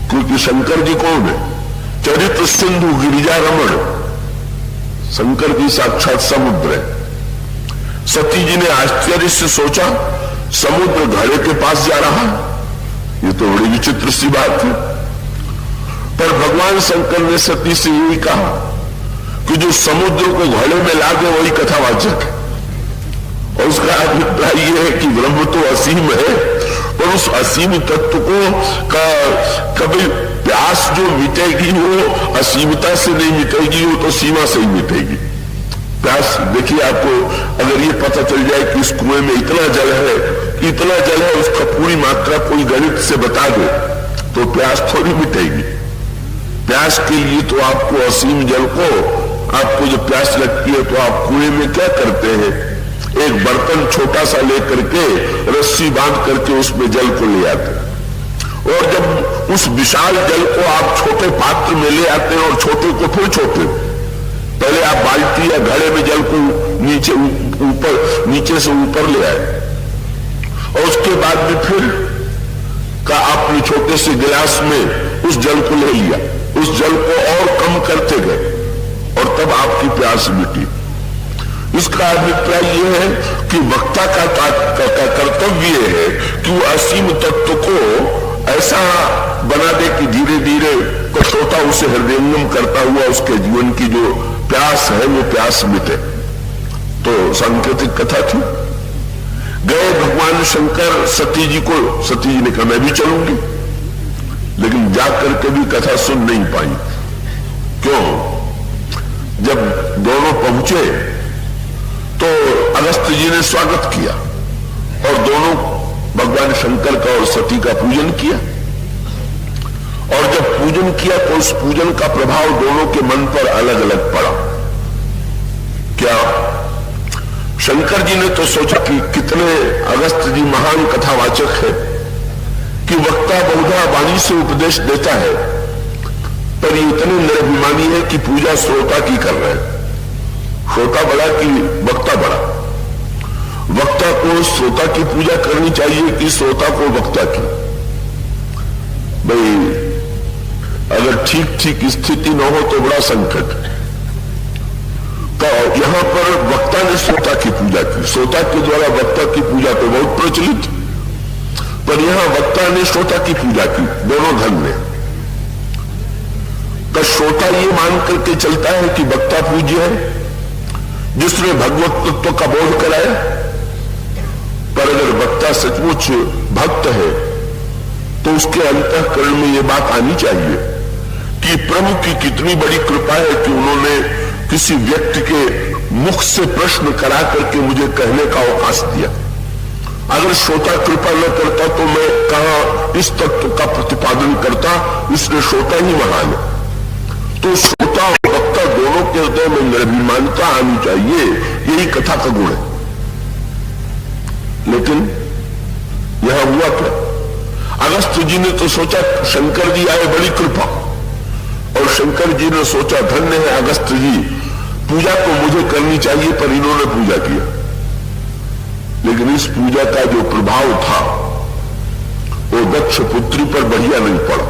क्योंकि शंकर जी कौन है? चरित्र सिंधु गिरिजा रमण, शंकर जी साक्षात समुद्र है। सती जी ने आश्चर्य से सोचा समुद्र घड़े के पास जा रहा, ये तो बड़ी विचित्र सी बात है। पर भगवान शंकर ने सती से यही कहा कि जो समुद्र को घड़े में ला दे वही कथावाचक है। और उसका अभिप्राय यह है कि ब्रह्म तो असीम है, पर उस असीम तत्व को कभी प्यास जो मिटेगी वो असीमता से नहीं मिटेगी, वो तो सीमा से ही मिटेगी। प्यास देखिए, आपको अगर ये पता चल जाए कि इस कुएं में इतना जल है, उसका पूरी मात्रा कोई गणित से बता दे तो प्यास थोड़ी मिटेगी। प्यास के लिए तो आपको असीम जल को, आपको जब प्यास लगती है तो आप कुएं में क्या करते हैं? एक बर्तन छोटा सा लेकर के रस्सी बांध करके उसमें जल को ले आते हैं, और जब उस विशाल जल को आप छोटे पात्र में ले आते हैं और छोटे को फिर छोटे, पहले आप बाल्टी या घड़े में जल को नीचे से ऊपर ले आए और उसके बाद में फिर का आपने छोटे से गिलास में उस जल को ले लिया, उस जल को और कम करते गए और तब आपकी प्यास मिटी। इसका अभिप्राय यह है कि वक्ता का कर्तव्य है कि वो असीम तत्व को ऐसा बना दे कि धीरे धीरे श्रोता उसे हृदयंगम करता हुआ उसके जीवन की जो प्यास है वो प्यास मिटे। तो सांकेतिक कथा थी। गए भगवान शंकर सती जी ने कहा मैं भी चलूंगी, लेकिन जाकर के भी कथा सुन नहीं पाई। क्यों? जब दोनों पहुंचे तो अगस्त्य जी ने स्वागत किया और दोनों भगवान शंकर का और सती का पूजन किया, और जब पूजन किया तो उस पूजन का प्रभाव दोनों के मन पर अलग अलग पड़ा। क्या? शंकर जी ने तो सोचा कि कितने अगस्त्य जी महान कथावाचक है कि वक्ता बहुधा वाणी से उपदेश देता है, पर ये इतने निर्भिमानी है कि पूजा श्रोता की कर रहे हैं। श्रोता बड़ा कि वक्ता बड़ा? वक्ता को श्रोता की पूजा करनी चाहिए कि श्रोता को वक्ता की? भाई अगर ठीक ठीक स्थिति न हो तो बड़ा संकट। तो यहां पर वक्ता ने श्रोता की पूजा की, श्रोता के द्वारा वक्ता की पूजा तो बहुत प्रचलित, पर यहां वक्ता ने श्रोता की पूजा की, दोनों धन में। तो श्रोता ये मान करके चलता है कि वक्ता पूज्य है जिसने भगवत तत्व का बोध कराया, पर अगर वक्ता सचमुच भक्त है तो उसके अंतःकरण में यह बात आनी चाहिए कि प्रभु की कितनी बड़ी कृपा है कि उन्होंने किसी व्यक्ति के मुख से प्रश्न करा करके मुझे कहने का अवकाश दिया। अगर श्रोता कृपा न करता तो मैं कहां इस तत्व का प्रतिपादन करता, इसलिए श्रोता ही महान है। तो श्रोता और वक्ता दोनों के हृदय में निर्भिमानता आनी चाहिए, यही कथा का गुण है। लेकिन यहां हुआ क्या? अगस्त्य जी ने तो सोचा शंकर जी आए, बड़ी कृपा, और शंकर जी ने सोचा धन्य है अगस्त्य जी, पूजा तो मुझे करनी चाहिए, पर इन्होंने पूजा किया। लेकिन इस पूजा का जो प्रभाव था वो दक्ष पुत्री पर बढ़िया नहीं पड़ा।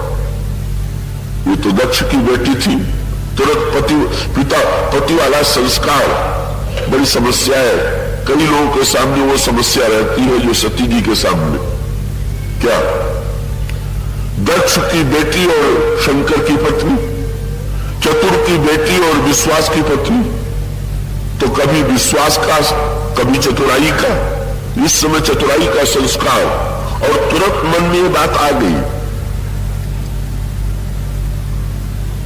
ये तो दक्ष की बेटी थी, तुरंत पति वाला संस्कार, बड़ी समस्या है। कई लोगों के सामने वो समस्या रहती है जो सती जी के सामने। क्या? दक्ष की बेटी और शंकर की पत्नी, चतुर की बेटी और विश्वास की पत्नी, तो कभी विश्वास का कभी चतुराई का। इस समय चतुराई का संस्कार, और तुरंत मन में ये बात आ गई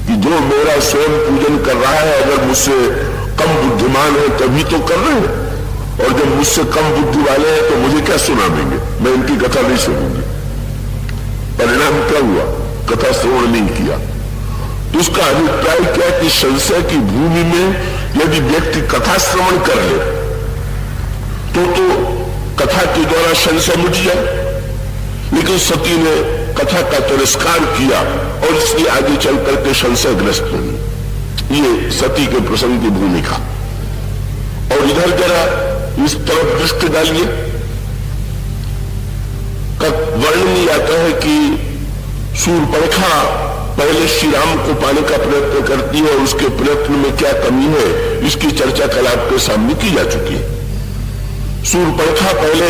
कि जो मेरा स्वयं पूजन कर रहा है अगर मुझसे कम बुद्धिमान है तभी तो कर रहे हैं, और जब मुझसे कम बुद्धि वाले हैं तो मुझे क्या सुना देंगे, मैं इनकी कथा नहीं सुनूंगी। परिणाम क्या हुआ? कथा श्रवण नहीं किया। तो उसका अभिप्राय क्या कि संशय की भूमि में यदि व्यक्ति कथा श्रवण कर ले तो कथा के द्वारा संशय मिट जाए। लेकिन सती ने कथा का तिरस्कार किया और इसलिए आगे चल करके संशयग्रस्त बनी। ये सती के प्रसंग की भूमिका। और इधर जरा इस तरफ दृष्टि डालिए, वर्णन आता है कि शूर्पणखा पहले श्री राम को पाने का प्रयत्न करती है और उसके प्रयत्न में क्या कमी है इसकी चर्चा कल आपके सामने की जा चुकी है। शूर्पणखा पहले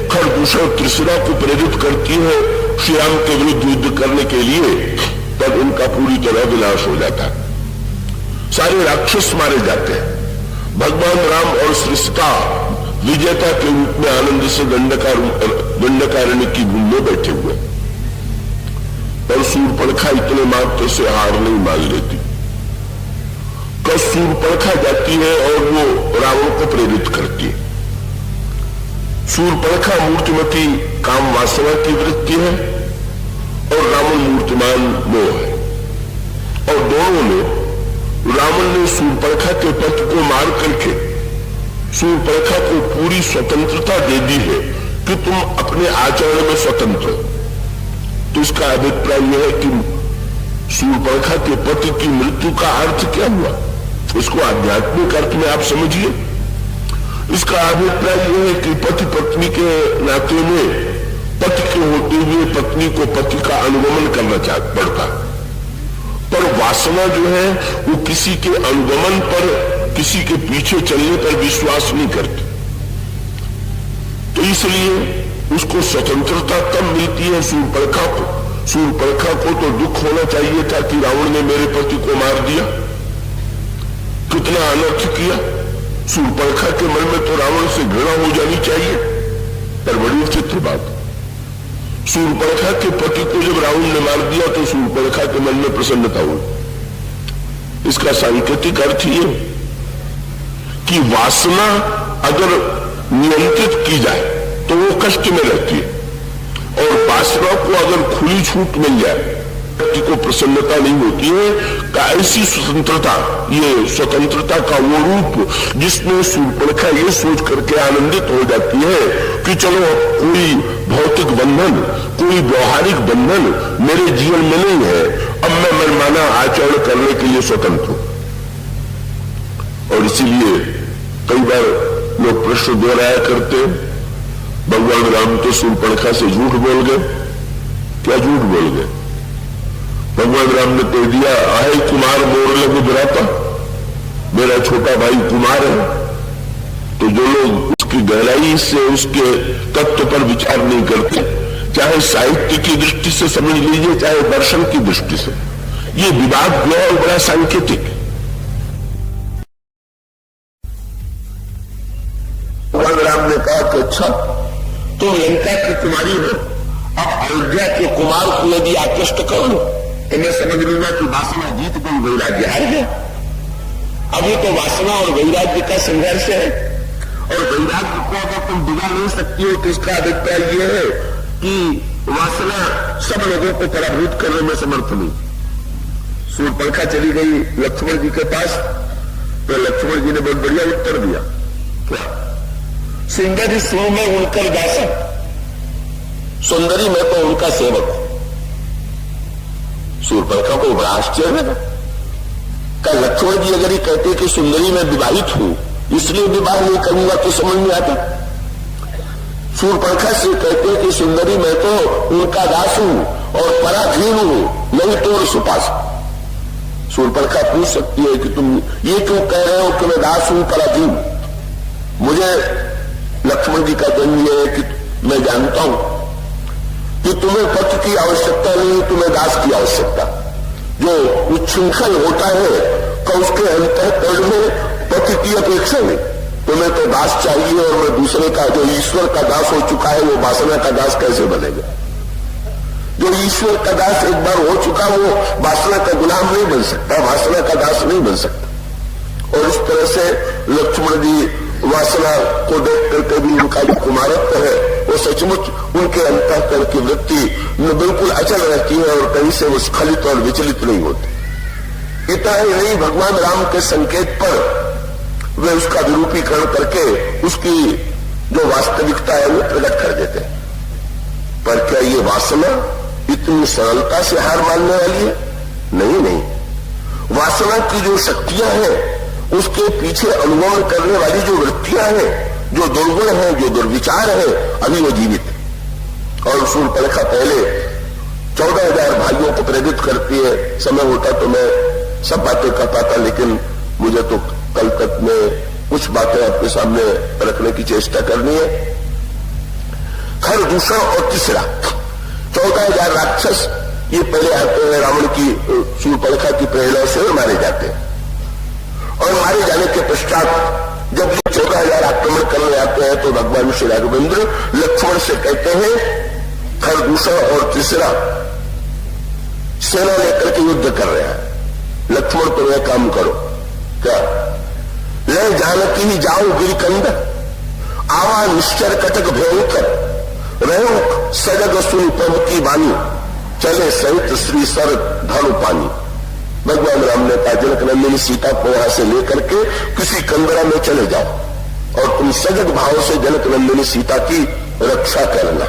खरदूषण त्रिशुरा को प्रेरित करती है श्री राम के विरुद्ध युद्ध करने के लिए, तब इनका पूरी तरह विनाश हो जाता है। सारे राक्षस मारे जाते हैं। भगवान राम और श्री सीता विजेता के रूप में आनंद से दंडकारण्य की भूमि में बैठे हुए, पर शूर्पणखा इतने मात्र से हार नहीं मान लेती। कब शूर्पणखा जाती है और वो रावण को प्रेरित करती है। शूर्पणखा मूर्तिमती काम वासना की वृत्ति है और रावण मूर्तिमान मोह है, और दोनों ने, रावण ने शूर्पणखा के पति को मार करके शूर्पणखा को पूरी स्वतंत्रता दे दी है कि तुम अपने आचरण में स्वतंत्र हो। तो इसका अभिप्राय यह है कि शूर्पणखा के पति की मृत्यु का अर्थ क्या हुआ, इसको आध्यात्मिक अर्थ में आप समझिए। इसका अभिप्राय यह है कि पति पत्नी के नाते में पति के होते हुए पत्नी को पति का अनुगमन करना पड़ता, पर वासना जो है वो किसी के अनुगमन पर, किसी के पीछे चलने पर विश्वास नहीं करती। तो इसलिए उसको स्वतंत्रता तब मिलती है शूर्पणखा को। शूर्पणखा को तो दुख होना चाहिए था कि रावण ने मेरे पति को मार दिया, कितना अनर्थ किया। शूर्पणखा के मन में तो रावण से घृणा हो जानी चाहिए, पर बड़ी विचित्र बात, शूर्पणखा के पति को जब रावण ने मार दिया तो शूर्पणखा के मन में प्रसन्नता हुई। इसका सांकेतिक अर्थ ये कि वासना अगर नियंत्रित की जाए तो वो कष्ट में रहती है, और वासना को अगर खुली छूट मिल जाए व्यक्ति को प्रसन्नता नहीं होती है। का ऐसी स्वतंत्रता, ये स्वतंत्रता का वो रूप जिसमें शूर्पणखा ये सोच करके आनंदित हो जाती है कि चलो कोई भौतिक बंधन, कोई व्यवहारिक बंधन मेरे जीवन में नहीं है, अब मैं मनमाना आचरण करने के लिए स्वतंत्र हूं। और इसीलिए कई बार लोग प्रश्न दोहराया करते, भगवान राम तो शूर्पणखा से झूठ बोल गए। क्या झूठ बोल गए? भगवान राम ने कह दिया, आहे कुमार मोर लघु बुराता, मेरा छोटा भाई कुमार है। तो जो लोग उसकी गहराई से उसके तत्व पर विचार नहीं करते, चाहे साहित्य की दृष्टि से समझ लीजिए चाहे दर्शन की दृष्टि से, ये विवाद जो है बड़ा सांकेतिक है। भगवान राम ने कहा कि अच्छा तो लंका की कुमारी हो, अब अयोध्या के कुमार को यदि आकृष्ट करो तो मैं समझ लूंगा कि वासना जीत गई, वैराग्य हार गया। अभी तो वासना और वैराग्य का संघर्ष है, और वैराग्य को अगर तुम बिगा नहीं सकती हो तो इसका अभिप्राय यह है कि वासना सब लोगों को पराभूत करने में समर्थ नहीं। शूर्पणखा चली गई लक्ष्मण जी के पास, तो लक्ष्मण जी ने बहुत बढ़िया उत्तर दिया, क्या? सुंदरी सुर में उनकर दासक, सुंदरी में तो उनका सेवक। शूर्पणखा को बड़ा आश्चर्य है। क्या लक्ष्मण जी अगर ये कहते कि सुंदरी में विवाहित हूं इसलिए विवाह नहीं करूंगा तो समझ में आता? शूर्पणखा से कहते हैं कि सुंदरी मैं तो उनका दास हूं और पराधीन हूं, नहीं तो सुपास। शूर्पणखा पूछ सकती है कि तुम ये क्यों कह रहे हो कि मैं दास हूं पराधीन। मुझे लक्ष्मण जी का कहना यह है कि मैं जानता हूं कि तुम्हें पति की आवश्यकता नहीं, तुम्हें दास की आवश्यकता। जो उच्छृंखल होता है का उसके अंतःकरण में पति की अपेक्षा नहीं, तुम्हें तो दास चाहिए। और मैं दूसरे का, जो ईश्वर का दास हो चुका है वो वासना का दास कैसे बनेगा। जो ईश्वर का दास एक बार हो चुका वो वासना का गुलाम नहीं बन सकता, वासना का दास नहीं बन सकता। और इस तरह से लक्ष्मण जी वासना को देख करके भी उनका जो कुमारत्व है वो सचमुच उनके अंतःकरण की वृत्ति बिल्कुल अचल रहती है और कहीं से वो स्खलित और विचलित नहीं होती। इतना ही नहीं, भगवान राम के संकेत पर वे उसका विरूपीकरण करके उसकी जो वास्तविकता है वो प्रकट कर देते हैं। पर क्या ये वासना इतनी सरलता से हार मानने वाली है? नहीं नहीं, वासना की जो शक्तियां हैं उसके पीछे अनुगमन करने वाली जो वृत्तियां हैं, जो दुर्गुण हैं, जो दुर्विचार है, अभी वो जीवित। और शूर्पणखा पहले 14,000 भाइयों को प्रेरित करती है। समय होता तो मैं सब बातें कर पाता, लेकिन मुझे तो कल तक में कुछ बातें आपके सामने रखने की चेष्टा करनी है। खरदूषण और तीसरा 14,000 राक्षस ये पहले आते हैं, रावण की शूर्पणखा की प्रेरणा से मारे जाते हैं। और मारे जाने के पश्चात जब ये 14,000 आक्रमण करने आते हैं तो भगवान श्री राघवेंद्र लक्ष्मण से कहते हैं खरदूषण और तीसरा सेना लेकर के युद्ध कर रहे हैं। लक्ष्मण तो यह काम करो, क्या ले जानकी ही जाओ गिरिकंद, आवा निश्चर कटक भयंकर, रहो सजग सुन प्रभु की वाणी, चले सहित श्री सर धनु पानी। भगवान राम ने कहा जनक नंदिनी सीता को वहां से लेकर के किसी कंदरा में चले जाओ और तुम सजग भाव से जनक नंदिनी सीता की रक्षा करना।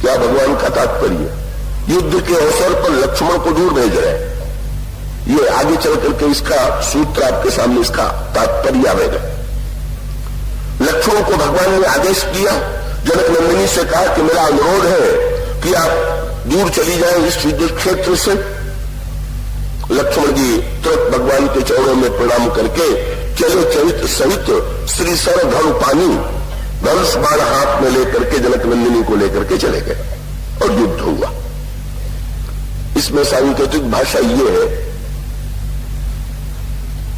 क्या भगवान का तात्पर्य? युद्ध के अवसर पर लक्ष्मण को दूर भेज रहे हैं। ये आगे चल करके इसका सूत्र आपके सामने, इसका तात्पर्य आवेगा। लक्ष्मण को भगवान ने आदेश किया, जनक नंदिनी से कहा कि मेरा अनुरोध है कि आप दूर चली जाए इस युद्ध क्षेत्र से। लक्ष्मण जी तुरंत भगवान के चरणों में प्रणाम करके चले चरित सहित श्री सर धनु पानी, धनुष बाण हाथ में लेकर के जनक नंदिनी को लेकर के चले गए और युद्ध हुआ। इसमें सांकेतिक भाषा ये है,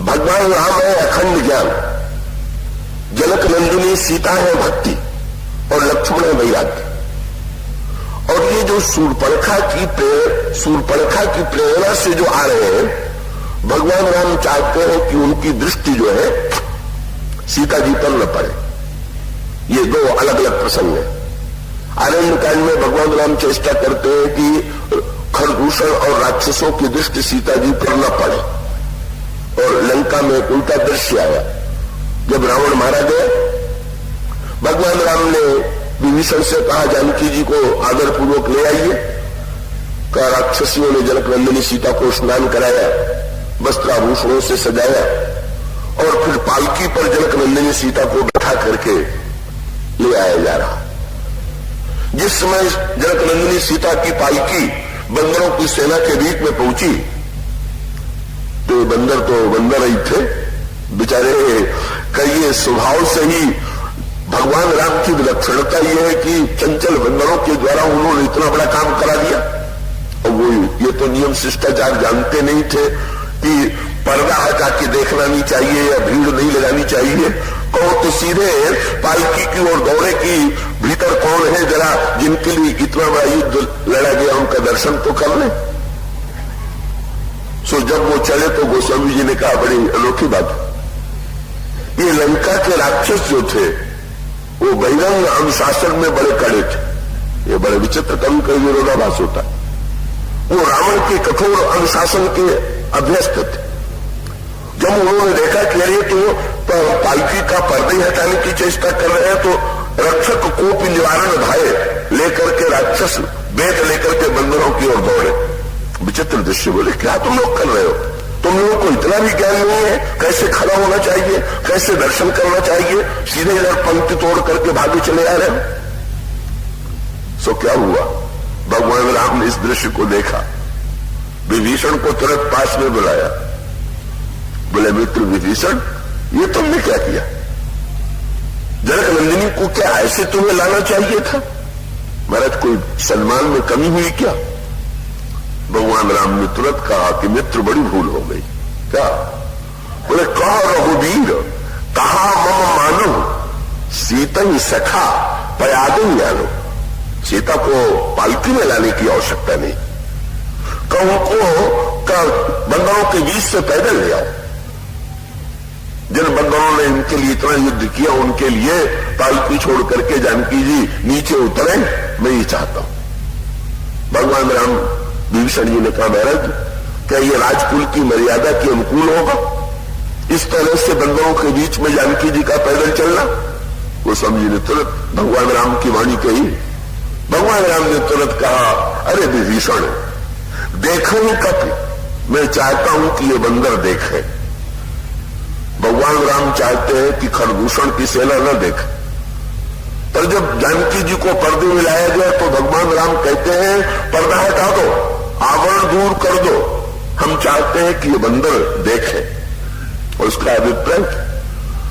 भगवान राम है अखंड ज्ञान, जनक नंदिनी सीता है भक्ति और लक्ष्मण है वैराग्य। और ये जो शूर्पणखा की प्रेरणा से जो आ रहे हैं, भगवान राम चाहते हैं कि उनकी दृष्टि जो है सीता जी पर न पड़े। ये दो अलग अलग प्रसंग है। आरण्य कांड में भगवान राम चेष्टा करते हैं कि खरदूषण और राक्षसों की दृष्टि सीता जी पर न पड़े। और लंका में एक उल्टा दृश्य आया, जब रावण मारा गया, भगवान राम ने विभीषण से कहा जानकी जी को आदर पूर्वक ले आइए। कहा राक्षसियों ने जनक नंदिनी सीता को स्नान कराया, वस्त्राभूषणों से सजाया और फिर पालकी पर जनक नंदिनी सीता को बैठा करके ले आया जा रहा। जिस समय जनक नंदिनी सीता की पालकी बंदरों की सेना के बीच में पहुंची तो बंदर तो बंदर ही थे बेचारे। कहिए स्वभाव से ही भगवान राम की विलक्षणता यह है कि चंचल बंदरों के द्वारा उन्होंने इतना बड़ा काम करा दिया। और वो ये तो नियम शिष्टाचार जानते नहीं थे कि पर्दा हटा के देखना नहीं चाहिए या भीड़ नहीं लगानी चाहिए। कहो तो सीधे पालकी की ओर दौड़े कि भीतर कौन है जरा जिनके लिए इतना बड़ा युद्ध लड़ा गया उनका दर्शन तो कर ले। सो जब वो चले तो गोस्वामी जी ने कहा बड़ी अनोखी बात, ये लंका के राक्षस जो थे वो बहिरंग अनुशासन में बड़े कड़े थे। ये बड़े विचित्र कर्म का विरोधाभास होता है। वो रावण के कठोर अनुशासन के अभ्यस्त थे। जब उन्होंने देखा कि अरे तो पालकी का पर्दे हटाने की चेष्टा कर रहे हैं तो रक्षक कोप निवारण धाये लेकर के राक्षस वेद लेकर के बंदरों की ओर दौड़े। विचित्र दृश्य। बोले क्या तुम लोग कर रहे हो? तुम लोगों को इतना भी ज्ञान नहीं है कैसे खड़ा होना चाहिए, कैसे दर्शन करना चाहिए, सीधे इधर पंक्ति तोड़ करके भागे चले आ रहे हो। सो क्या हुआ, भगवान राम ने इस दृश्य को देखा, विभीषण को तुरंत पास में बुलाया, बोले मित्र विभीषण ये तुमने क्या किया, जनक नंदिनी को क्या ऐसे तुम्हें लाना चाहिए था, महाराज कोई सम्मान में कमी हुई क्या। भगवान राम ने तुरंत कहा कि मित्र बड़ी भूल हो गई। क्या बोले, कह रघुवीर कहा मम मानो सीता ही सखा पयादन जानो, सीता को पालकी में लाने की आवश्यकता नहीं, कहूं को बंदरों के बीच से पैदल ले आओ। जिन बंदरों ने इनके लिए इतना युद्ध किया उनके लिए पालकी छोड़ करके जानकी जी नीचे उतरे, मैं ये चाहता हूं। भगवान राम विभीषण जी ने कहा महाराज क्या ये राजकुल की मर्यादा के अनुकूल होगा, इस तरह से बंदरों के बीच में जानकी जी का पैदल चलना। वो समझी ने तुरंत भगवान राम की वाणी कही। भगवान राम ने तुरंत कहा, अरे विभीषण देखो कब, मैं चाहता हूं कि ये बंदर देखे। भगवान राम चाहते हैं कि खरदूषण की सेना न देखे, पर जब जानकी जी को पर्दे में लाया गया तो भगवान राम कहते हैं पर्दा हटा दो, आवरण दूर कर दो, हम चाहते हैं कि ये बंदर देखे। और उसका अभिप्राय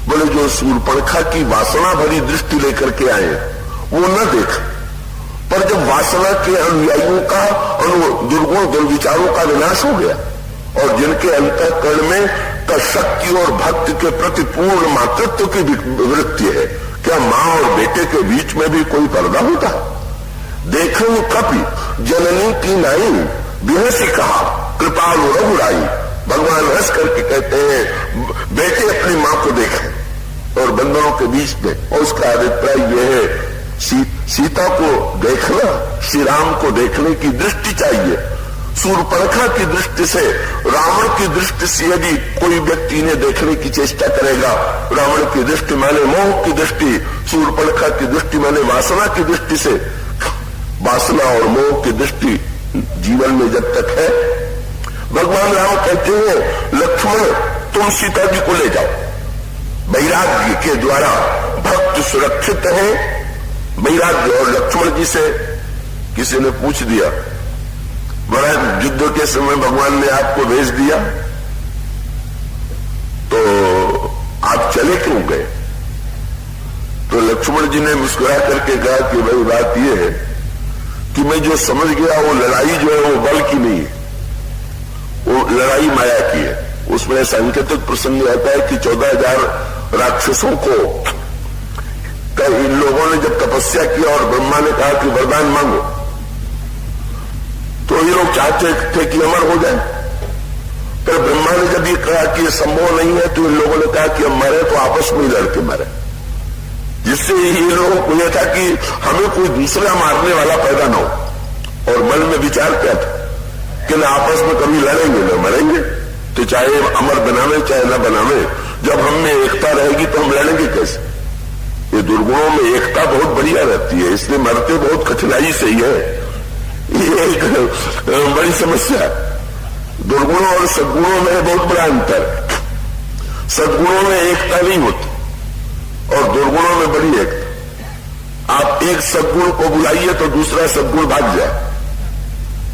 बोले जो शूर्पणखा की वासना भरी दृष्टि लेकर के आए वो न देखे, पर जब वासना के अनुयायियों का दुर्गुण दुर्विचारों का विनाश हो गया और जिनके अंतःकरण में का शक्ति और भक्ति के प्रति पूर्ण मातृत्व की वृत्ति है, क्या मां और बेटे के बीच में भी कोई पर्दा होता है। देखो कपि जननी की नाई बिहसी कहा कृपालु रघुराई। भगवान हंस करके कहते हैं बेटे अपनी मां को देखें और बंदरों के बीच में, और उसका अभिप्राय यह है सीता को देखना, श्री राम को देखने की दृष्टि चाहिए। शूर्पणखा की दृष्टि से, रावण की दृष्टि से यदि कोई व्यक्ति इन्हें देखने की चेष्टा करेगा, रावण की दृष्टि माने मोह की दृष्टि, शूर्पणखा की दृष्टि माने वासना की दृष्टि से, वासना और मोह की दृष्टि जीवन में जब तक है, भगवान राम कहते हैं लक्ष्मण तुम सीता जी को ले जाओ। वैराग्य के द्वारा भक्त सुरक्षित है। वैराग्य और लक्ष्मण जी से किसी ने पूछ दिया, महाराज युद्ध के समय भगवान ने आपको भेज दिया तो आप चले क्यों गए। तो लक्ष्मण जी ने मुस्कुरा करके कहा कि भाई बात यह है कि मैं जो समझ गया वो लड़ाई जो है वो बल की नहीं है, वो लड़ाई माया की है। उसमें सांकेतिक प्रसंग आता है कि 14,000 राक्षसों को इन लोगों ने जब तपस्या किया और ब्रह्मा ने कहा कि वरदान मांगो, तो ये लोग चाहते थे कि अमर हो जाए। फिर ब्रह्मा ने जब ये कहा कि ये संभव नहीं है तो इन लोगों ने कहा कि हम मरे तो आपस में लड़के मरे, जिससे ये लोगों को यह था कि हमें कोई दूसरा मारने वाला पैदा न हो। और मन में विचार क्या था कि ना आपस में कभी लड़ेंगे न मरेंगे, तो चाहे अमर बनावे चाहे न बनावे, जब हम में एकता रहेगी तो हम लड़ेंगे कैसे। ये दुर्गुणों में एकता बहुत बढ़िया रहती है, इसलिए मरते बहुत कठिनाई से ही है। ये एक बड़ी समस्या है। दुर्गुणों और सद्गुणों में बहुत बड़ा अंतर। सद्गुणों में एकता नहीं होती और दुर्गुणों में बड़ी एकता। आप एक सद्गुण को बुलाइए तो दूसरा सद्गुण भाग जाए।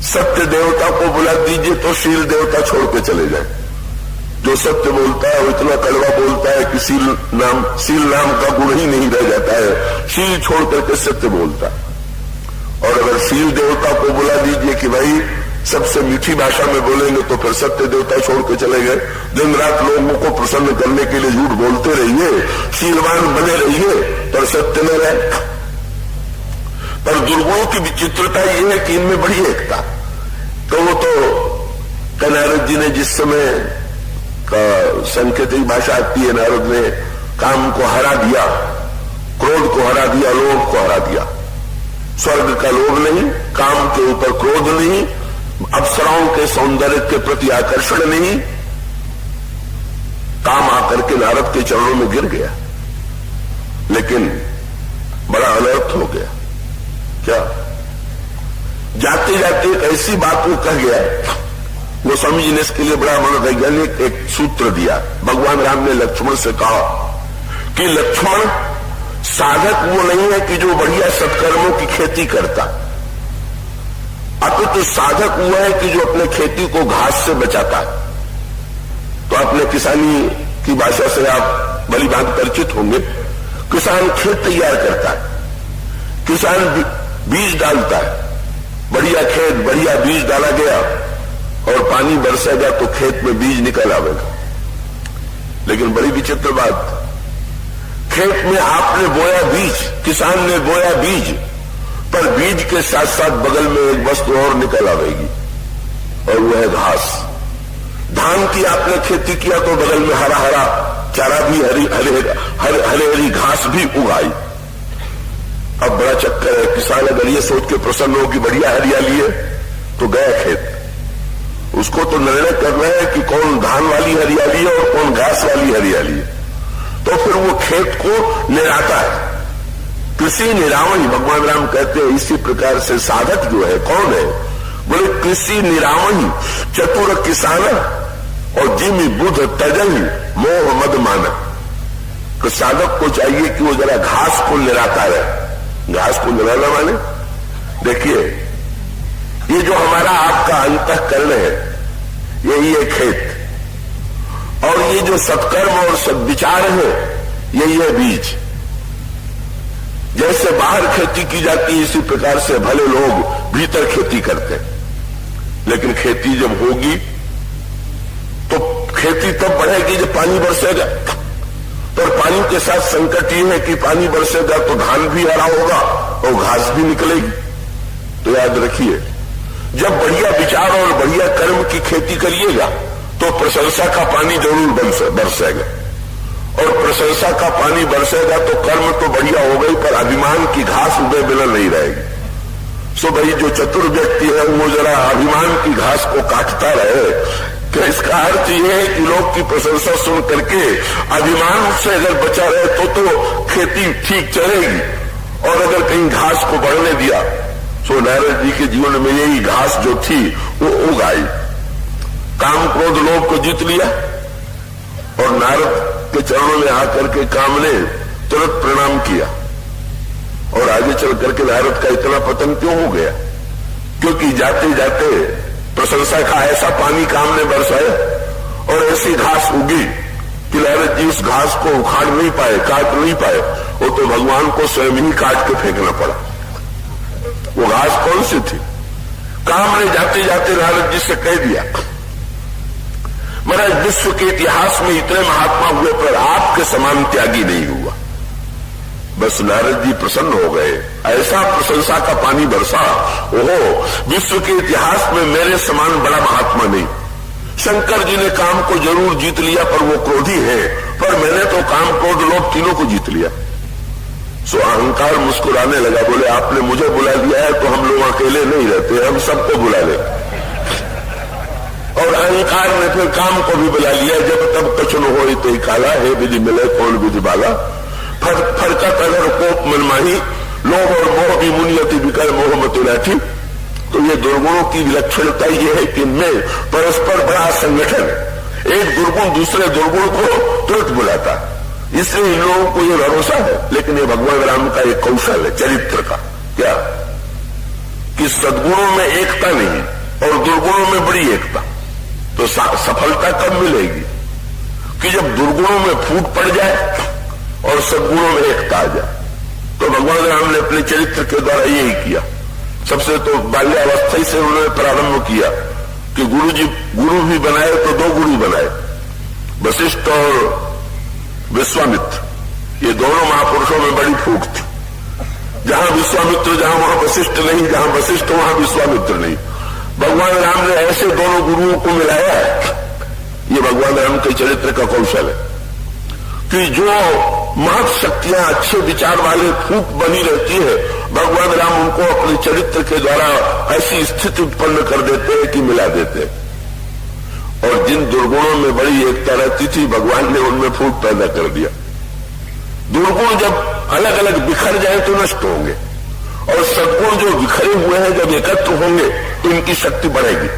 सत्य देवता को बुला दीजिए तो शील देवता छोड़ के चले जाए। जो सत्य बोलता है वो इतना कड़वा बोलता है कि शील नाम का गुण ही नहीं रह जाता है, शील छोड़ करके सत्य बोलता है। और अगर शील देवता को बुला दीजिए कि भाई सबसे मीठी भाषा में बोलेंगे तो फिर सत्य देवता छोड़ के चले गए। दिन रात लोगों को प्रसन्न करने के लिए झूठ बोलते रहिए, शीलवान बने रहिए, पर सत्य न रहे। पर दुर्गुणों की विचित्रता यह है कि इनमें बड़ी एकता। तो वो तो नारद जी ने जिस समय का सांकेतिक भाषा आती है, नारद ने काम को हरा दिया, क्रोध को हरा दिया, लोभ को हरा दिया। स्वर्ग का लोभ नहीं, काम के ऊपर क्रोध नहीं, अप्सराओं के सौंदर्य के प्रति आकर्षण नहीं। काम आकर के नारद के चरणों में गिर गया, लेकिन बड़ा अनर्थ हो गया। क्या जाते जाते एक ऐसी बात वो कह गया गोस्वामी जी ने इसके लिए बड़ा मनोवैज्ञानिक एक सूत्र दिया। भगवान राम ने लक्ष्मण से कहा कि लक्ष्मण, साधक वो नहीं है कि जो बढ़िया सत्कर्मों की खेती करता, अपितु साधक वो है कि जो अपने खेती को घास से बचाता। तो अपने किसानी की भाषा से आप भली भांति परिचित होंगे। किसान खेत तैयार करता है, किसान बीज डालता है, बढ़िया खेत, बढ़िया बीज डाला गया और पानी बरसेगा तो खेत में बीज निकल आवेगा। लेकिन बड़ी विचित्र बात, खेत में आपने बोया बीज, किसान ने बोया बीज, पर बीज के साथ साथ बगल में एक वस्तु और निकल आवेगी और वह है घास। धान की आपने खेती किया तो बगल में हरा हरा चारा भी, हरी घास भी उगाई। अब बड़ा चक्कर है, किसान अगर ये सोच के प्रसन्न हो कि बढ़िया हरियाली है तो गया खेत, उसको तो निर्णय करना है कि कौन धान वाली हरियाली है और कौन घास वाली हरियाली है। तो फिर वो खेत को निराता है। कृषि निरावण, भगवान राम कहते हैं इसी प्रकार से साधक जो है कौन है, बोले कृषि निरावण चतुर किसान और जिमि बुध तजल मोह मद माना। तो साधक को चाहिए कि वो जरा घास को निराता रहे। घास को निराना माने, देखिए ये जो हमारा आपका अंतःकरण है यही है खेत, और ये जो सत्कर्म और सद्विचार है यही है बीज। जैसे बाहर खेती की जाती है इसी प्रकार से भले लोग भीतर खेती करते हैं। लेकिन खेती जब होगी तो खेती तब बढ़ेगी जब पानी बरसेगा। पर पानी के साथ संकट ये है कि पानी बरसेगा तो धान भी हरा होगा और घास भी निकलेगी। तो याद रखिए, जब बढ़िया विचार और बढ़िया कर्म की खेती करिएगा तो प्रशंसा का पानी जरूर बरसेगा, और प्रशंसा का पानी बरसेगा तो कर्म तो बढ़िया हो गई पर अभिमान की घास उगे बिना नहीं रहेगी। सो भाई जो चतुर व्यक्ति है वो जरा अभिमान की घास को काटता रहे। तो इसका अर्थ यह है कि लोग की प्रशंसा सुन करके अभिमान से अगर बचा रहे तो खेती ठीक चलेगी। और अगर कहीं घास को बढ़ने दिया तो नारद जी के जीवन में यही घास जो थी वो उग आई। काम क्रोध लोभ को जीत लिया और नारद के चरणों में आकर के काम ने तुरंत प्रणाम किया। और आगे चल करके नारद का इतना पतन क्यों हो गया? क्योंकि जाते जाते प्रशंसा का ऐसा पानी काम ने बरसाया और ऐसी घास उगी कि नारद जी उस घास को उखाड़ नहीं पाए, काट नहीं पाए। वो तो भगवान को स्वयं ही काट के फेंकना पड़ा। वो घास कौन सी थी? काम ने जाते जाते नारद जी से कह दिया, महाराज विश्व के इतिहास में इतने महात्मा हुए पर आपके समान त्यागी नहीं हुआ। बस नारद जी प्रसन्न हो गए, ऐसा प्रशंसा का पानी बरसा, ओहो विश्व के इतिहास में मेरे समान बड़ा महात्मा नहीं। शंकर जी ने काम को जरूर जीत लिया पर वो क्रोधी है, पर मैंने तो काम क्रोध लोभ तीनों को जीत लिया। सो अहंकार मुस्कुराने लगा, बोले आपने मुझे बुला लिया है तो हम लोग अकेले नहीं रहते, हम सबको बुला ले। और अहंकार ने फिर काम को भी बुला लिया, जब तब कछुन हो तो काला है विधि मिले कौन विधि बाला। फरकत अगर कोप मनमाही लोभ और मोह भी मुनियति विकर मोह मतुराठी। तो ये दुर्गुणों की विलक्षणता ये है कि इनमें परस्पर बड़ा संगठन, एक दुर्गुण दूसरे दुर्गुण को तुरंत बुलाता, इसलिए इन लोगों को ये भरोसा है। लेकिन ये भगवान राम का एक कौशल है चरित्र का, क्या कि सद्गुणों में एकता नहीं और दुर्गुणों में बड़ी एकता। तो सफलता कब मिलेगी? कि जब दुर्गुणों में फूट पड़ जाए और सद्गुणों में एकता आ जाए। तो भगवान राम ने अपने चरित्र के द्वारा यही किया। सबसे तो बाल्यावस्था ही से उन्होंने प्रारंभ किया कि गुरु भी बनाए तो दो गुरु बनाए, वशिष्ठ और विश्वामित्र। ये दोनों महापुरुषों में बड़ी फूट थी। जहां विश्वामित्र जहां वहां वशिष्ठ नहीं, जहां वशिष्ठ वहां विश्वामित्र नहीं। भगवान राम ने ऐसे दोनों गुरुओं को मिलाया है। ये भगवान राम के चरित्र का कौशल है कि जो महत शक्तियां अच्छे विचार वाले फूट बनी रहती है, भगवान राम उनको अपने चरित्र के द्वारा ऐसी स्थिति उत्पन्न कर देते हैं कि मिला देते हैं। और जिन दुर्गुणों में बड़ी एकता रहती थी भगवान ने उनमें फूट पैदा कर दिया। दुर्गुण जब अलग अलग बिखर जाए तो नष्ट होंगे, और सद्गुण जो बिखरे हुए हैं जब एकत्र होंगे तो इनकी शक्ति बढ़ेगी।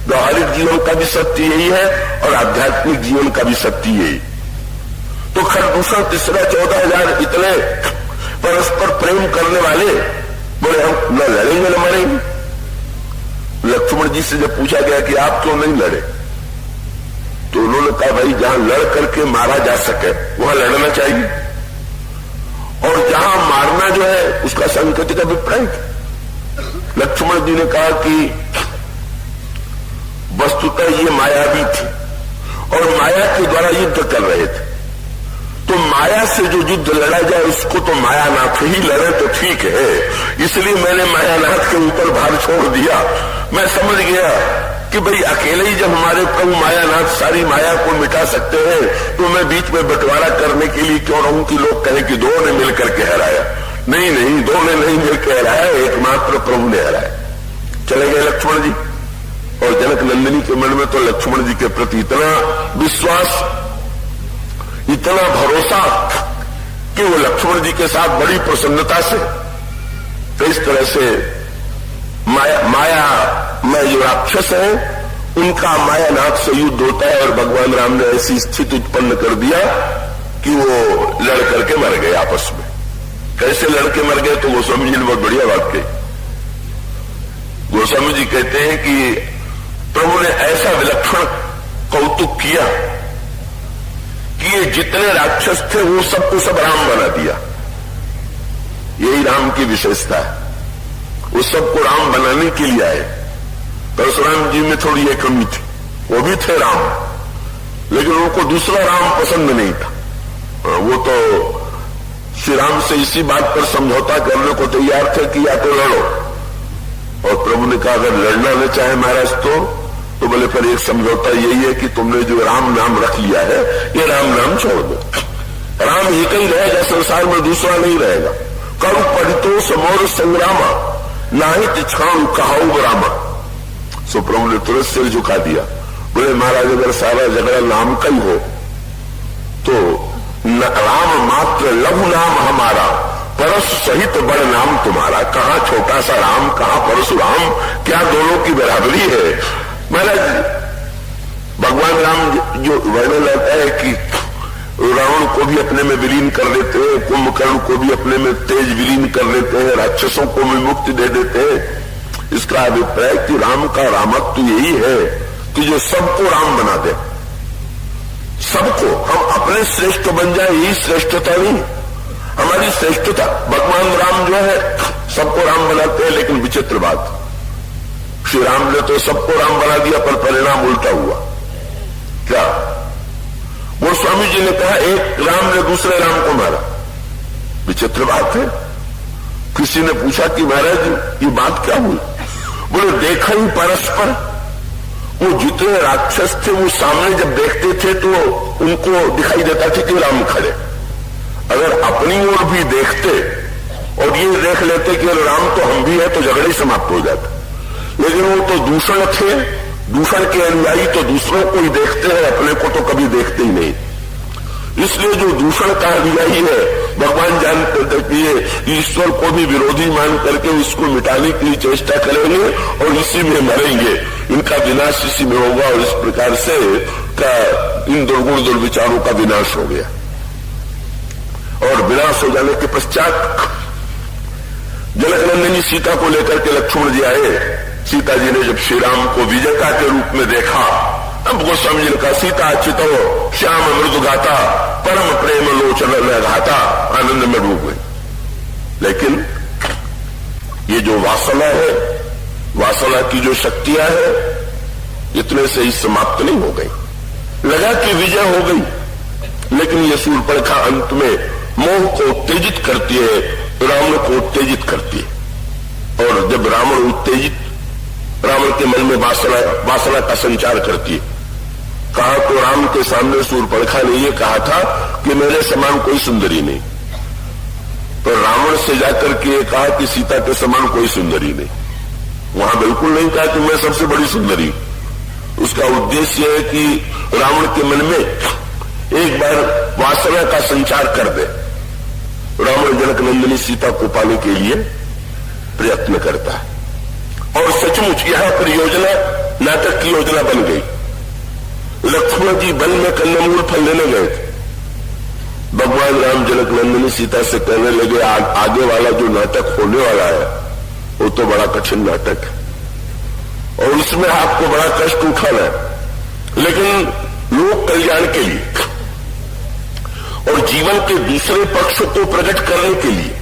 व्यवहारिक जीवन का भी सत्य यही है और आध्यात्मिक जीवन का भी सत्य यही। तो खरदूषण तीसरा 14,000 इतने परस्पर प्रेम करने वाले बोले हम न लड़ेंगे न मरेंगे। लक्ष्मण जी से जब पूछा गया कि आप क्यों नहीं लड़े, तो उन्होंने कहा भाई जहां लड़ करके मारा जा सके वहां लड़ना चाहिए, और जहां मारना जो है उसका सांकेतिक अभिप्राय। लक्ष्मण जी ने कहा कि वस्तुतः ये मायावी थी और माया के द्वारा युद्ध कर रहे थे, तो माया से जो युद्ध लड़ा जाए उसको तो मायानाथ ही लड़े तो ठीक है, इसलिए मैंने मायानाथ के ऊपर भार छोड़ दिया। मैं समझ गया कि भाई अकेले ही जब हमारे प्रभु मायानाथ सारी माया को मिटा सकते हैं तो मैं बीच में बंटवारा करने के लिए क्यों रहूं कि लोग कहें कि दो ने मिलकर के हराया। नहीं नहीं, दो ने नहीं मिलकर हराया, एकमात्र प्रभु ने हराया। चले गए लक्ष्मण जी, और जनक नंदिनी के मन में तो लक्ष्मण जी के प्रति इतना विश्वास, इतना भरोसा कि वो लक्ष्मण जी के साथ बड़ी प्रसन्नता से, तो इस तरह से माया में जो राक्षस है उनका मायानाथ से युद्ध होता है, और भगवान राम ने ऐसी स्थिति उत्पन्न कर दिया कि वो लड़ करके मर गए आपस में। कैसे लड़के मर गए, तो गोस्वामी जी ने बहुत बढ़िया बात कही। गोस्वामी जी कहते हैं कि प्रभु ने ऐसा विलक्षण कौतुक किया कि ये जितने राक्षस थे वो सबको सब राम बना दिया। यही राम की विशेषता है, वो सबको राम बनाने के लिए आए। परशुराम जी में थोड़ी एक कमी थी, वो भी थे राम, लेकिन उनको दूसरा राम पसंद नहीं था। वो तो श्री राम से इसी बात पर समझौता करने को तैयार थे कि या तो लड़ो, और प्रभु ने कहा अगर लड़ना न चाहे महाराज तो बोले पर एक समझौता यही है कि तुमने जो राम नाम रख लिया है ये राम नाम छोड़ दो। राम एक ही रहेगा, संसार में दूसरा नहीं रहेगा। करु परितो समोर संग्रामा नाहित क्षण कहाऊ रामा। सो प्रभु ने तुरंत सिर झुका दिया। बोले महाराज अगर सारा झगड़ा नाम का ही हो तो राम मात्र लघु नाम हमारा, परशु सहित बड़ नाम तुम्हारा। कहां छोटा सा राम, कहां परशुराम, क्या दोनों की बराबरी है। महाराज भगवान राम जो वर्णन आता है कि रावण को भी अपने में विलीन कर लेते हैं, कुंभकर्ण को भी अपने में तेज विलीन कर लेते हैं, राक्षसों को भी मुक्ति दे देते हैं। इसका अभिप्राय कि राम का रामत्व तो यही है कि जो सबको राम बना दे, सबको। हम अपने श्रेष्ठ बन जाए यही श्रेष्ठता नहीं, हमारी श्रेष्ठता। भगवान राम जो है सबको राम बनाते हैं, लेकिन विचित्र बात, श्री राम ने तो सबको राम बना दिया पर परिणाम उल्टा हुआ। क्या? गोस्वामी जी ने कहा एक राम ने दूसरे राम को मारा। विचित्र बात है। किसी ने पूछा कि महाराज ये बात क्या हुई? बोले देखा ही परस्पर, वो जितने राक्षस थे वो सामने जब देखते थे तो उनको दिखाई देता था कि राम खड़े। अगर अपनी ओर भी देखते और ये देख लेते कि राम तो हम भी है तो झगड़े समाप्त हो जाता। लेकिन वो तो दूषण थे, दूषण के अनुयायी तो दूसरों को ही देखते हैं, अपने को तो कभी देखते ही नहीं। इसलिए जो दूषण का अनुयायी है भगवान जानते थे कि ये ईश्वर को भी विरोधी मान करके इसको मिटाने के लिए चेष्टा करेंगे और इसी में मरेंगे, इनका विनाश इसी में होगा। और इस प्रकार से इन दुर्गुण दुर्विचारों का विनाश हो गया। और विनाश हो जाने के पश्चात जनकनंदिनी सीता को लेकर के लक्ष्मण जी आए। सीता जी ने जब श्री राम को विजेता के रूप में देखा, अब गोस्वामी जी ने कहा सीता चितो श्याम मृदु गाता परम प्रेम लोचन में घाता, आनंद में डूब गई। लेकिन ये जो वासना है, वासना की जो शक्तियां है, इतने से ही समाप्त नहीं हो गई। लगा कि विजय हो गई, लेकिन ये शूर्पणखा अंत में मोह को उत्तेजित करती है, रावण को उत्तेजित करती है। और जब रावण उत्तेजित, रावण के मन में वासना का संचार करती है। कहा तो राम के सामने शूर्पणखा ने यह कहा था कि मेरे समान कोई सुंदरी नहीं, तो रावण से जाकर के कहा कि सीता के समान कोई सुंदरी नहीं। वहां बिल्कुल नहीं कहा कि मैं सबसे बड़ी सुंदरी। उसका उद्देश्य है कि रावण के मन में एक बार वासना का संचार कर दे। रावण जनकनंदिनी सीता को पाने के लिए प्रयत्न करता है। और सचमुच यहां पर योजना नाटक की योजना बन गई। लक्ष्मण जी वन में कंदमूल फल लेने गए थे। भगवान राम जनक नंदिनी सीता से कहने लगे, आगे वाला जो नाटक होने वाला है वो तो बड़ा कठिन नाटक है और उसमें आपको बड़ा कष्ट उठाना है, लेकिन लोक कल्याण के लिए और जीवन के दूसरे पक्ष को प्रकट करने के लिए।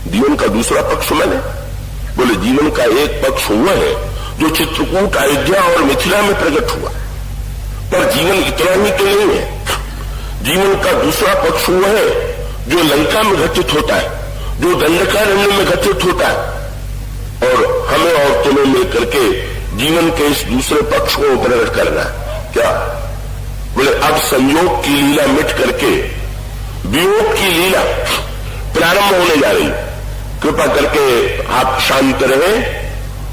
जीवन का दूसरा पक्ष मैंने बोले, जीवन का एक पक्ष हुआ है जो चित्रकूट, अयोध्या और मिथिला में प्रकट हुआ, पर जीवन इतना ही तो नहीं है। जीवन का दूसरा पक्ष हुआ है जो लंका में घटित होता है, जो दंडकारण्य में घटित होता है, और हमें और तुम्हें मिलकर के जीवन के इस दूसरे पक्ष को प्रकट करना है। क्या बोले, अब संयोग की लीला मिट करके वियोग की लीला प्रारंभ होने जा रही। कृपा करके आप शांत रहें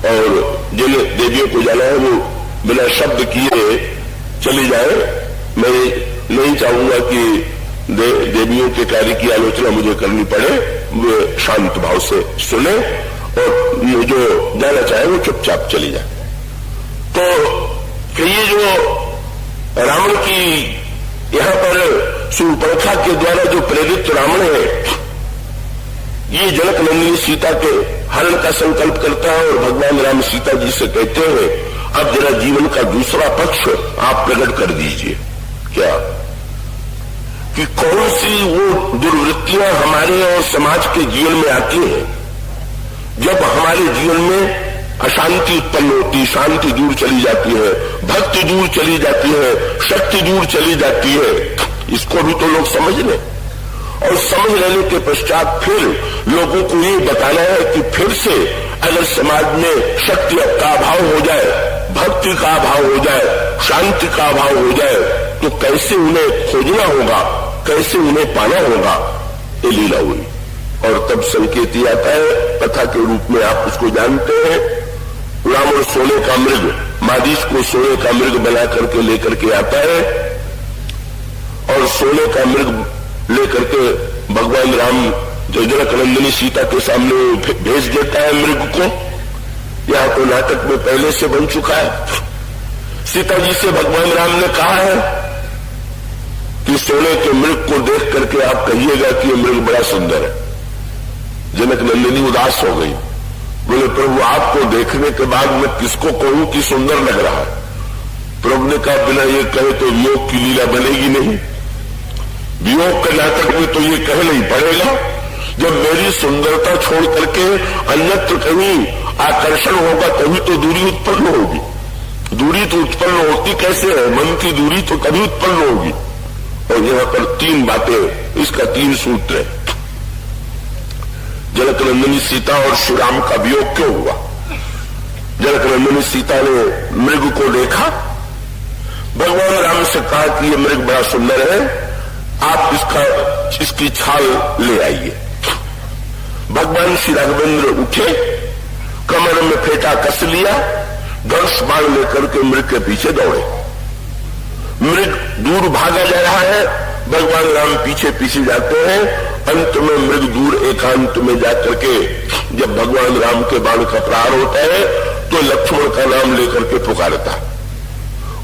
और जिन देवियों को जाना है वो बिना शब्द किए चली जाए। मैं नहीं चाहूंगा कि देवियों के कार्य की आलोचना मुझे करनी पड़े, वे शांत भाव से सुने और जो जाना चाहे वो चुपचाप चली जाए। तो ये जो रावण की यहां पर शूर्पणखा के द्वारा जो प्रेरित रावण है, ये जनक नंदिनी सीता के हरण का संकल्प करता है और भगवान राम सीता जी से कहते हैं, अब जरा जीवन का दूसरा पक्ष आप प्रकट कर दीजिए। क्या कि कौन सी वो दुर्वृत्तियां हमारे और समाज के जीवन में आती हैं जब हमारे जीवन में अशांति उत्पन्न होती, शांति दूर चली जाती है, भक्ति दूर चली जाती है, शक्ति दूर चली जाती है। इसको भी तो लोग समझ लें और समझ लेने के पश्चात फिर लोगों को ये बताना है कि फिर से अगर समाज में शक्ति का अभाव हो जाए, भक्ति का अभाव हो जाए, शांति का अभाव हो जाए, तो कैसे उन्हें खोजना होगा, कैसे उन्हें पाना होगा। ये लीला हुई और तब संकेत ही आता है, कथा के रूप में आप उसको जानते हैं। रावण सोने का मृग, मादीश को सोने का मृग बना करके लेकर के आता है और सोने का मृग लेकर के भगवान राम जो जनक नंदिनी सीता के सामने भेज देता है मृग को। यह तो नाटक में पहले से बन चुका है। सीता जी से भगवान राम ने कहा है कि सोने के मृग को देख करके आप कहिएगा कि यह मृग बड़ा सुंदर है। जनक नंदिनी उदास हो गई, बोले प्रभु आपको देखने के बाद मैं किसको कहूं कि सुंदर लग रहा है। प्रभु ने कहा बिना ये कहे तो वियोग की लीला बनेगी नहीं। वियोग के नाटक में तो ये कहना ही पड़ेगा। जब मेरी सुंदरता छोड़ करके अन्यत्र कहीं आकर्षण होगा तभी तो दूरी उत्पन्न होगी। दूरी तो उत्पन्न होती कैसे है, मन की दूरी तो कभी उत्पन्न होगी। और यहां पर तीन बातें, इसका तीन सूत्र है। जनक नंदिनी सीता और श्री राम का वियोग क्यों हुआ? जनक नंदिनी सीता ने मृग को देखा, भगवान राम से कहा कि ये मृग बड़ा सुंदर है, आप इसकी छाल ले आइए। भगवान श्री राघवेंद्र उठे, कमर में फेंटा कस लिया, धनुष बाण लेकर के मृग के पीछे दौड़े। मृग दूर भागा जा रहा है, भगवान राम पीछे पीछे जाते हैं। अंत में मृग दूर एकांत में जाकर के जब भगवान राम के बाण का प्रहार होता है तो लक्ष्मण का नाम लेकर के पुकारता।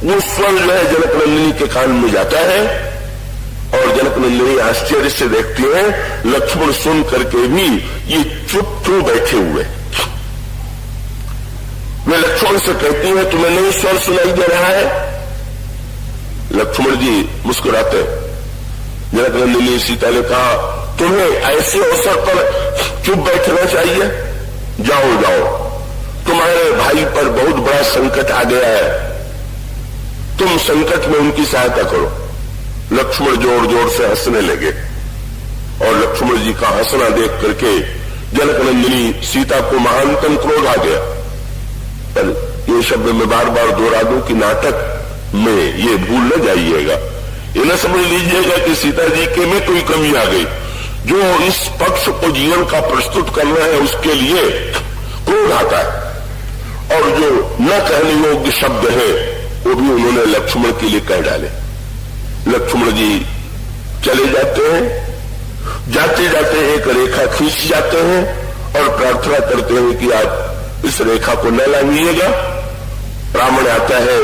वो स्वर जो है जनक नंदिनी के कान में जाता है और जनक नंदिनी आश्चर्य से देखती है, लक्ष्मण सुन करके भी ये चुप क्यों बैठे हुए। वे लक्ष्मण से कहती है तुम्हें नहीं स्वर सुनाई दे रहा है? लक्ष्मण जी मुस्कुराते। जनक नंदिनी सीता ने कहा तुम्हें ऐसे अवसर पर चुप बैठना चाहिए। जाओ जाओ, तुम्हारे भाई पर बहुत बड़ा संकट आ गया है, तुम संकट में उनकी सहायता करो। लक्ष्मण जोर जोर से हंसने लगे और लक्ष्मण जी का हंसना देख करके जनक नंदिनी सीता को महानतम क्रोध आ गया। पर ये शब्द मैं बार बार दोहरा दूं कि नाटक में ये भूल न जाइएगा, ये न समझ लीजिएगा कि सीता जी के में कोई कमी आ गई। जो इस पक्ष को जीवन का प्रस्तुत करना है उसके लिए क्रोध आता है और जो न कहने योग्य शब्द है वो भी उन्होंने लक्ष्मण के लिए कह डाले। लक्ष्मण जी चले जाते हैं, जाते जाते एक रेखा खींच जाते हैं और प्रार्थना करते हैं कि आप इस रेखा को न लांघिएगा रावण आता है,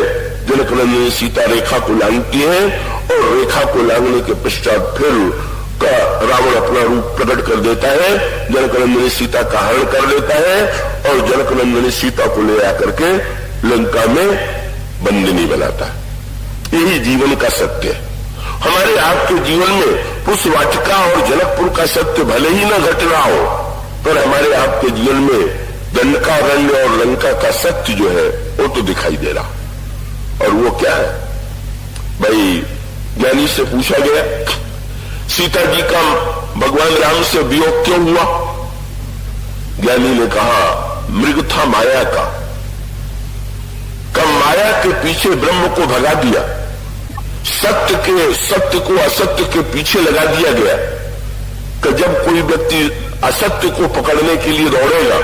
जनकनंदिनी सीता रेखा को लांघती है और रेखा को लांघने के पश्चात फिर रावण अपना रूप प्रकट कर देता है, जनकनंदिनी सीता का हरण कर लेता है और जनकनंदिनी सीता को ले आकर के लंका में बंदिनी बनाता है। यही जीवन का सत्य है। हमारे आपके जीवन में उस वाटिका और जनकपुर का सत्य भले ही न घट रहा हो, पर हमारे आपके जीवन में दंडकारण्य और लंका का सत्य जो है वो तो दिखाई दे रहा। और वो क्या है भाई, ज्ञानी से पूछा गया सीता जी का भगवान राम से वियोग क्यों हुआ? ज्ञानी ने कहा मृग था माया का, माया के पीछे ब्रह्म को भगा दिया, सत्य को असत्य के पीछे लगा दिया गया कि जब कोई व्यक्ति असत्य को पकड़ने के लिए दौड़ेगा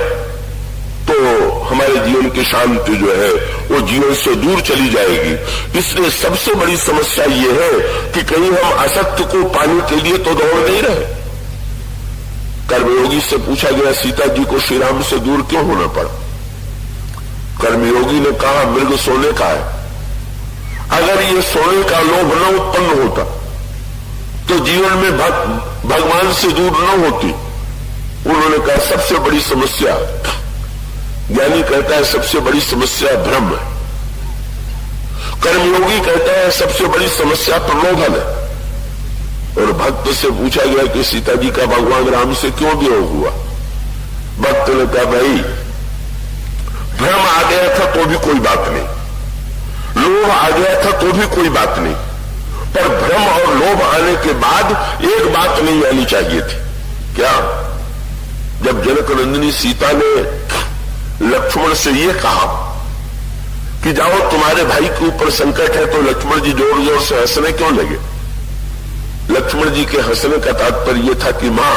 तो हमारे जीवन की शांति जो है वो जीवन से दूर चली जाएगी। इसलिए सबसे बड़ी समस्या ये है कि कहीं हम असत्य को पाने के लिए तो दौड़ नहीं रहे। कर्मयोगी से पूछा गया सीता जी को श्री राम से दूर क्यों होना पड़ा? कर्मयोगी ने कहा मृग सोने का है, अगर ये सोने का लोभ न उत्पन्न होता तो जीवन में भगवान से दूर न होती। उन्होंने कहा सबसे बड़ी समस्या, ज्ञानी कहता है सबसे बड़ी समस्या भ्रम है, कर्मयोगी कहता है सबसे बड़ी समस्या प्रलोभन है। और भक्त से पूछा गया कि सीता जी का भगवान राम से क्यों वियोग हुआ? भक्त ने कहा भाई भ्रम आ गया था तो भी कोई बात नहीं, लोभ आ गया था तो भी कोई बात नहीं, पर भ्रम और लोभ आने के बाद एक बात नहीं आनी चाहिए थी। क्या? जब जनकनंदिनी सीता ने लक्ष्मण से ये कहा कि जाओ तुम्हारे भाई के ऊपर संकट है, तो लक्ष्मण जी जोर जोर से हंसने क्यों लगे? लक्ष्मण जी के हंसने का तात्पर्य यह था कि मां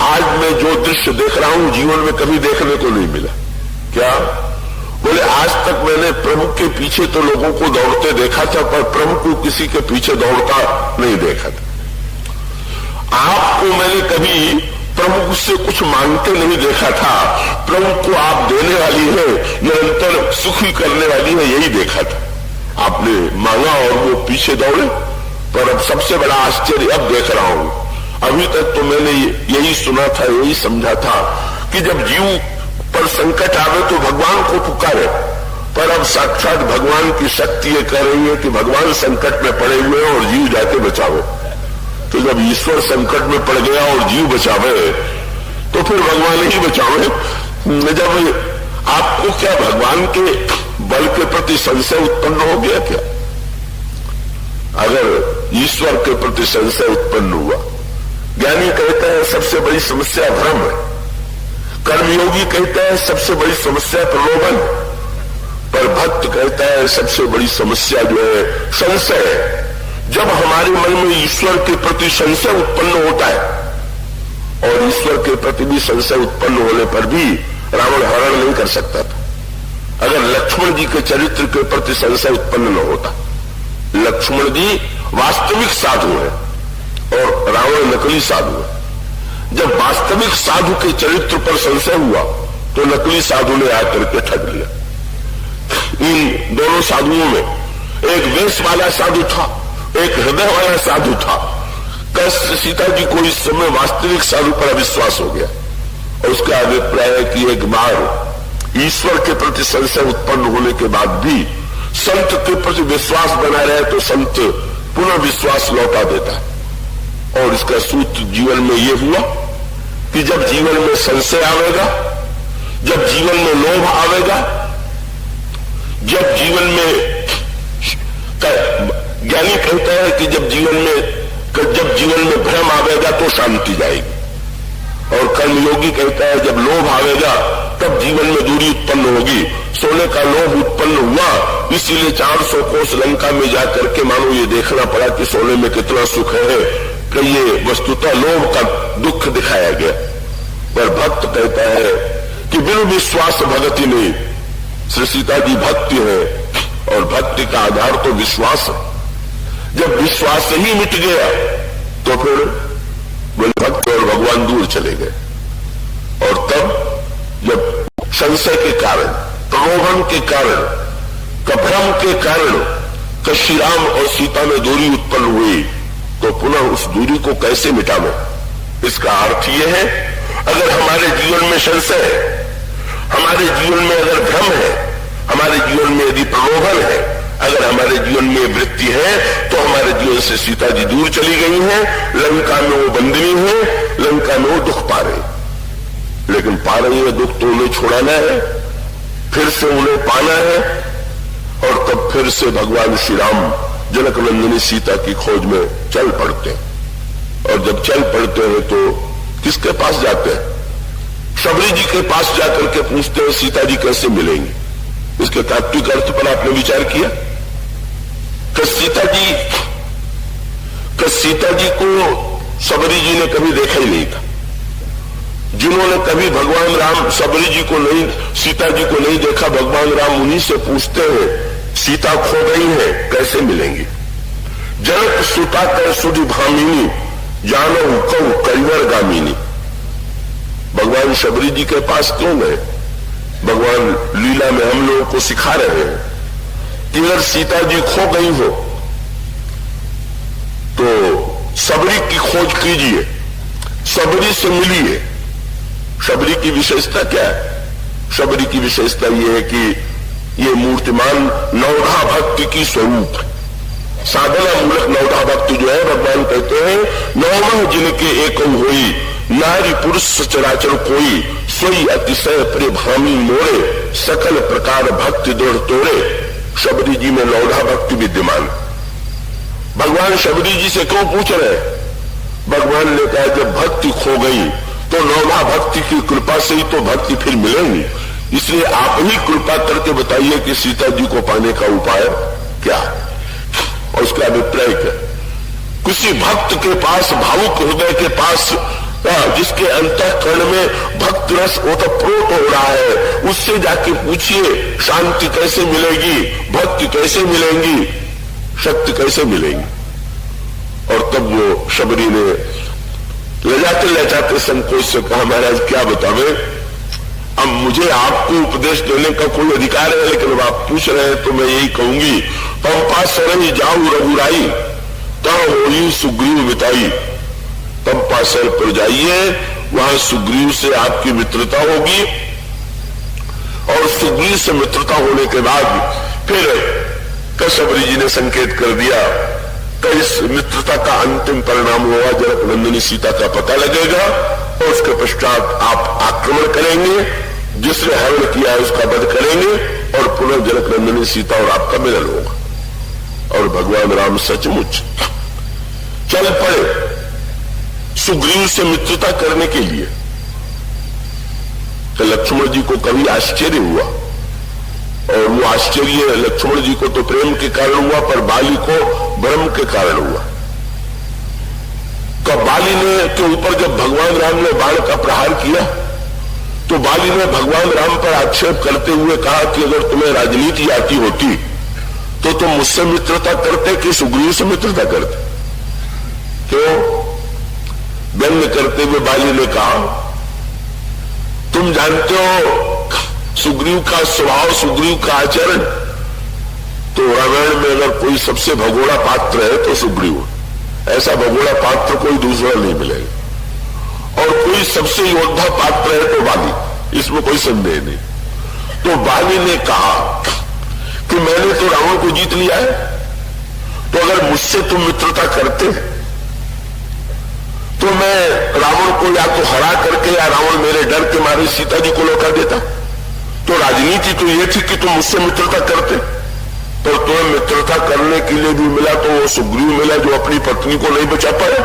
आज मैं जो दृश्य देख रहा हूं जीवन में कभी देखने को नहीं मिला। क्या? बोले आज तक मैंने प्रभु के पीछे तो लोगों को दौड़ते देखा था, पर प्रभु को किसी के पीछे दौड़ता नहीं देखा था। आपको मैंने कभी प्रभु से कुछ मांगते नहीं देखा था, प्रभु को आप देने वाली है, निरंतर सुखी करने वाली है, यही देखा था। आपने मांगा और वो पीछे दौड़े, पर अब सबसे बड़ा आश्चर्य अब देख रहा हूं। अभी तक तो मैंने यही सुना था, यही समझा था कि जब जीव पर संकट आवे तो भगवान को पुकारे, पर अब साक्षात भगवान की शक्ति ये कह रही है कि भगवान संकट में पड़े हुए हैं और जीव जाके बचाओ। तो जब ईश्वर संकट में पड़ गया और जीव बचावे तो फिर भगवान ही बचावे। जब आपको क्या भगवान के बल के प्रति संशय उत्पन्न हो गया? क्या अगर ईश्वर के प्रति संशय उत्पन्न हुआ? ज्ञानी कहता है सबसे बड़ी समस्या भ्रम है, कर्मयोगी कहता है सबसे बड़ी समस्या प्रलोभन, पर भक्त कहता है सबसे बड़ी समस्या जो है संशय है। जब हमारे मन में ईश्वर के प्रति संशय उत्पन्न होता है, और ईश्वर के प्रति भी संशय उत्पन्न होने पर भी रावण हरण नहीं कर सकता था। अगर लक्ष्मण जी के चरित्र के प्रति संशय उत्पन्न न होता, लक्ष्मण जी वास्तविक साधु है और रावण नकली साधु है। जब वास्तविक साधु के चरित्र पर संशय हुआ तो नकली साधु ने आकर के ठग लिया। इन दोनों साधुओं में एक वेश वाला साधु था, एक हृदय वाला साधु था। कष्ट सीता जी को इस समय वास्तविक साधु पर अविश्वास हो गया और उसका अभिप्राय है कि एक बार ईश्वर के प्रति संशय उत्पन्न होने के बाद भी संत के प्रति विश्वास बना रहे तो संत पुनः विश्वास लौटा देता है। और इसका सूत्र जीवन में यह हुआ कि जब जीवन में संशय आवेगा, जब जीवन में लोभ आवेगा, जब जीवन में ज्ञानी कहता है कि जब जीवन में भ्रम आवेगा तो शांति जाएगी, और कर्मयोगी कहता है जब लोभ आवेगा तब जीवन में दूरी उत्पन्न होगी। सोने का लोभ उत्पन्न हुआ, इसीलिए 400 कोस लंका में जाकर के मानो ये देखना पड़ा कि सोने में कितना सुख है, कि ये वस्तुतः लोभ का दुख दिखाया गया। पर भक्त कहता है कि बिना विश्वास भक्ति नहीं। श्री सीता जी भक्ति है और भक्ति का आधार तो विश्वास है। जब विश्वास ही मिट गया तो फिर भक्त और भगवान दूर चले गए, और तब जब संशय के कारण प्रलोभन के कारण, भ्रम के कारण श्री राम और सीता में दूरी उत्पन्न हुई, तो पुनः उस दूरी को कैसे मिटावे? इसका अर्थ यह है, अगर हमारे जीवन में संशय है, हमारे जीवन में अगर भ्रम है, हमारे जीवन में यदि प्रलोभन है, अगर हमारे जीवन में वृत्ति है, तो हमारे जीवन से सीता जी दूर चली गई हैं, लंका में वो बंदनी है, लंका में वो दुख पा रहे। लेकिन पा रही है दुख तो उन्हें छुड़ाना है, फिर से उन्हें पाना है, और तब फिर से भगवान श्री राम जनक नंदिनी सीता की खोज में चल पड़ते हैं। और जब चल पड़ते हैं तो किसके पास जाते हैं? शबरी जी के पास जाकर के पूछते हैं सीता जी कैसे मिलेंगी। इसके तात्विक अर्थ पर आपने विचार किया कि सीता जी को शबरी जी ने कभी देखा ही नहीं था। जिन्होंने कभी भगवान राम शबरी जी को नहीं, सीता जी को नहीं देखा, भगवान राम उन्हीं से पूछते हैं सीता खो गई है, कैसे मिलेंगी? जनक सुता कर सुधि भामिनी, जानो कौ करिवर गामिनी। भगवान शबरी जी के पास क्यों गए? भगवान लीला में हम लोगों को सिखा रहे हैं कि अगर सीता जी खो गई हो तो शबरी की खोज कीजिए, शबरी से मिलिए। शबरी की विशेषता क्या है? शबरी की विशेषता यह है कि ये मूर्तिमान नवधा भक्ति की स्वरूप है। साधना मूलक नवधा भक्ति जो है, भगवान कहते हैं नवमह जिनके एक हुई, नारी पुरुष सचराचर कोई, सोई अतिशय प्रिय भामी मोरे, सकल प्रकार भक्ति दृढ़ तोरे। शबरी जी में नवधा भक्ति विद्यमान। भगवान शबरी जी से क्यों पूछ रहे? भगवान ने कहा जब भक्ति खो गई तो नवधा भक्ति की कृपा से ही तो भक्ति फिर मिलेंगी। इसलिए आप ही कृपा करके बताइए कि सीता जी को पाने का उपाय क्या है और उसका अभिप्राय क्या? किसी भक्त के पास, भावुक हृदय के पास, जिसके अंतःकरण में भक्त रस ओतप्रोत हो रहा है, उससे जाके पूछिए शांति कैसे मिलेगी, भक्ति कैसे मिलेंगी, शक्ति कैसे मिलेगी। और तब वो शबरी ने लजाते लजाते संकोच से कहा महाराज क्या बतावे, अब मुझे आपको उपदेश देने का कोई अधिकार है, लेकिन अब आप पूछ रहे हैं तो मैं यही कहूंगी, पंपा सरही जाऊ रघुराई, तब होई सुग्रीव मिताई। पंपा सर पर जाइए, वहां सुग्रीव से आपकी मित्रता होगी, और सुग्रीव से मित्रता होने के बाद फिर शबरी जी ने संकेत कर दिया कि इस मित्रता का अंतिम परिणाम हुआ जनक नंदिनी सीता का पता लगेगा, और उसके पश्चात आप आक्रमण करेंगे, जिसने हरण किया है उसका वध करेंगे, और पुनः जनक नंदिनी सीता और आपका मिलन होगा। और भगवान राम सचमुच चल पड़े सुग्रीव से मित्रता करने के लिए। तो लक्ष्मण जी को कभी आश्चर्य हुआ, और वो आश्चर्य लक्ष्मण जी को तो प्रेम के कारण हुआ, पर बाली को भ्रम के कारण हुआ। तो बाली ने के ऊपर जब भगवान राम ने बाण का प्रहार किया, तो बाली ने भगवान राम पर आक्षेप करते हुए कहा कि अगर तुम्हें राजनीति आती होती तो तुम मुझसे मित्रता करते कि सुग्रीव से मित्रता करते? क्यों? व्यंग करते हुए बाली ने कहा तुम जानते हो सुग्रीव का स्वभाव, सुग्रीव का आचरण, तो रामायण में अगर कोई सबसे भगोड़ा पात्र है तो सुग्रीव, ऐसा भगोड़ा पात्र कोई दूसरा नहीं मिलेगा। और कोई सबसे योद्धा पात्र है तो बाली, इसमें कोई संदेह नहीं। तो बाली ने कहा कि मैंने तो रावण को जीत लिया है, तो अगर मुझसे तुम मित्रता करते तो मैं रावण को या तो हरा करके या रावण मेरे डर के मारे सीता जी को लौटा देता। तो राजनीति तो ये थी कि तुम मुझसे मित्रता करते, पर तुम्हें मित्रता करने के लिए भी मिला तो वो सुग्रीव मिला जो अपनी पत्नी को नहीं बचा पाया,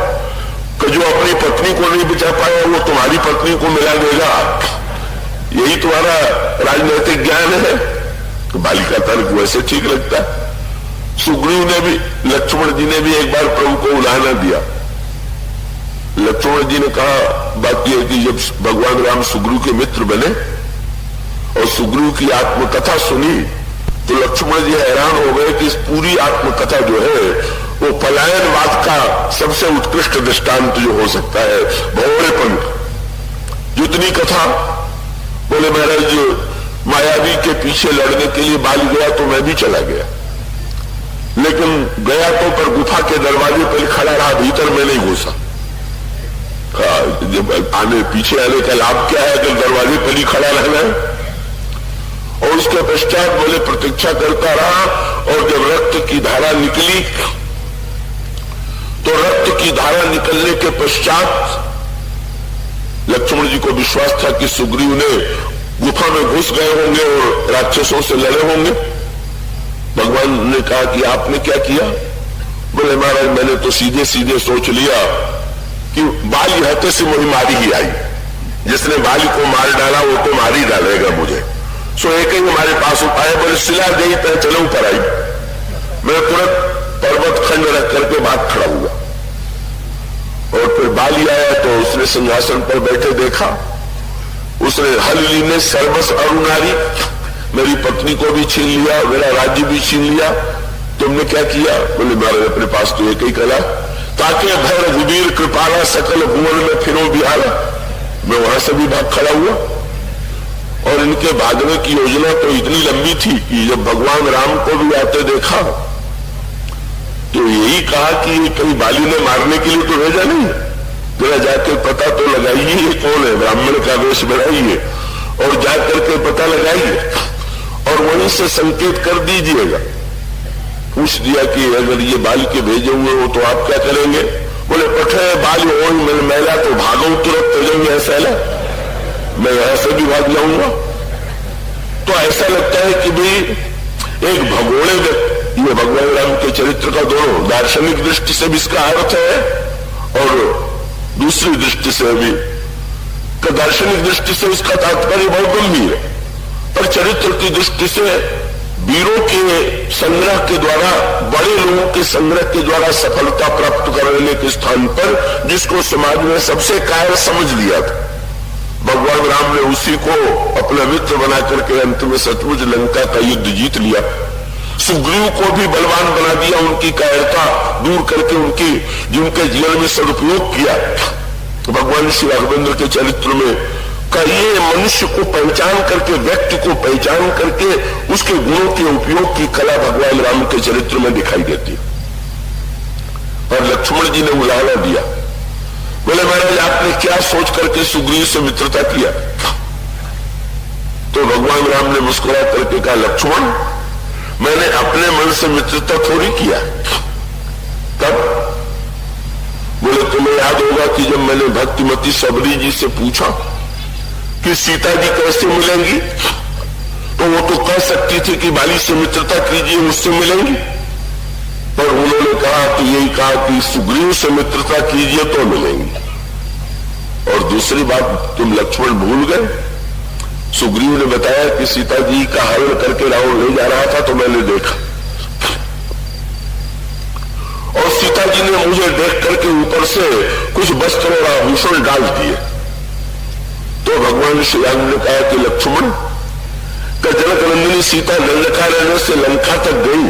कि जो अपनी पत्नी को नहीं बचा पाया वो तुम्हारी पत्नी को मिला देगा। यही तुम्हारा राजनीतिक ज्ञान है? तो बाली का तर्क वैसे ठीक लगता है। सुग्रीव ने भी, लक्ष्मण जी ने भी एक बार प्रभु को उलाहना दिया। लक्ष्मण जी ने कहा बात यह है कि जब भगवान राम सुग्रीव के मित्र बने और सुग्रीव की आत्मकथा सुनी, तो लक्ष्मण जी हैरान हो गए कि इस पूरी आत्मकथा जो है वो पलायनवाद का सबसे उत्कृष्ट दृष्टांत जो हो सकता है, भौरेपन। जितनी कथा, बोले महाराज मायावी बाली के पीछे लड़ने के लिए बाली गया तो मैं भी चला गया, लेकिन गया तो पर गुफा के दरवाजे पर खड़ा रहा, भीतर में नहीं घुसा। जब पीछे आने का लाभ क्या है, अगर दरवाजे पर ही खड़ा रहना है। और उसके पश्चात बोले प्रतीक्षा करता रहा, और जब रक्त की धारा निकली तो रक्त की धारा निकलने के पश्चात लक्ष्मण जी को विश्वास था कि सुग्रीव ने गुफा में घुस गए होंगे और राक्षसों से लड़े होंगे। भगवान ने कहा कि आपने क्या किया? बोले महाराज मैंने तो सीधे सीधे सोच लिया कि बाली हते से वही मारी ही आई, जिसने बाली को मार डाला वो तो मार ही डालेगा मुझे। सो एक ही हमारे पास उपाय, बोले सिला गई तो चलो ऊपर आई। मैं तुरंत पर्वत खंड रख करके भाग खड़ा हुआ, और फिर बाली आया तो उसने सिंहासन पर बैठे देखा, उसने हल ली ने सर्वस अरुणारी, मेरी पत्नी को भी छीन लिया, मेरा राज्य भी छीन लिया। तुमने क्या किया? बोले महाराज अपने पास तो एक ही कला, ताकि भय रघुवीर कृपाला सकल भुवन में फिरो बिहारा। मैं वहां से भी भाग खड़ा हुआ, और इनके भागने की योजना तो इतनी लंबी थी कि जब भगवान राम को भी आते देखा तो यही कहा कि कहीं बाली ने मारने के लिए तो भेजा नहीं, जरा जाकर पता तो लगाइए ये कौन है, ब्राह्मण का वेश बनाइए और जाकर के पता लगाइए, और वहीं से संकेत कर दीजिएगा। पूछ दिया कि अगर ये बाली के भेजे हुए हो तो आप क्या करेंगे? बोले पठे बाली हो मैला तो भागो तुरंत तेजेंगे ऐसा है, मैं यहां से भी भाग जाऊंगा। तो ऐसा लगता है कि भाई एक भगोड़े व्यक्ति, ये भगवान राम के चरित्र का दोनों दार्शनिक दृष्टि से भी इसका अर्थ है और दूसरी दृष्टि से भी, दार्शनिक दृष्टि से इसका तात्पर्य बहुत गंभीर है, पर चरित्र की दृष्टि से वीरों के संग्रह के द्वारा, बड़े लोगों के संग्रह के द्वारा सफलता प्राप्त करने के स्थान पर जिसको समाज में सबसे कायर समझ लिया था, भगवान राम ने उसी को अपना मित्र बना करके अंत में सचमुच लंका का युद्ध जीत लिया। सुग्रीव को भी बलवान बना दिया, उनकी कायरता दूर करके उनकी जिनके जीवन में सदुपयोग किया। तो भगवान श्री राघवेंद्र के चरित्र में का ये मनुष्य को पहचान करके, व्यक्ति को पहचान करके उसके गुणों के उपयोग की कला भगवान राम के चरित्र में दिखाई देती। और लक्ष्मण जी ने उलाहना दिया, बोले महाराज आपने क्या सोच करके सुग्रीव से मित्रता किया? तो भगवान राम ने मुस्कुरा करके कहा, लक्ष्मण मैंने अपने मन से मित्रता थोड़ी किया। तब बोले तुम्हें याद होगा कि जब मैंने भक्तिमती सबरी जी से पूछा कि सीता जी कैसे मिलेंगी, तो वो तो कह सकती थी कि बाली से मित्रता कीजिए मुझसे मिलेंगी, पर उन्होंने कहा कि यही कहा कि सुग्रीव से मित्रता कीजिए तो मिलेंगी। और दूसरी बात तुम लक्ष्मण भूल गए, सुग्रीव ने बताया कि सीता जी का हरण करके रावण ले जा रहा था तो मैंने देखा, और सीता जी ने मुझे देख करके ऊपर से कुछ वस्त्र और आभूषण डाल दिए। तो भगवान श्री राम ने कहा कि लक्ष्मण का जनक नंदिनी सीता लंका रहने से लंका तक गई,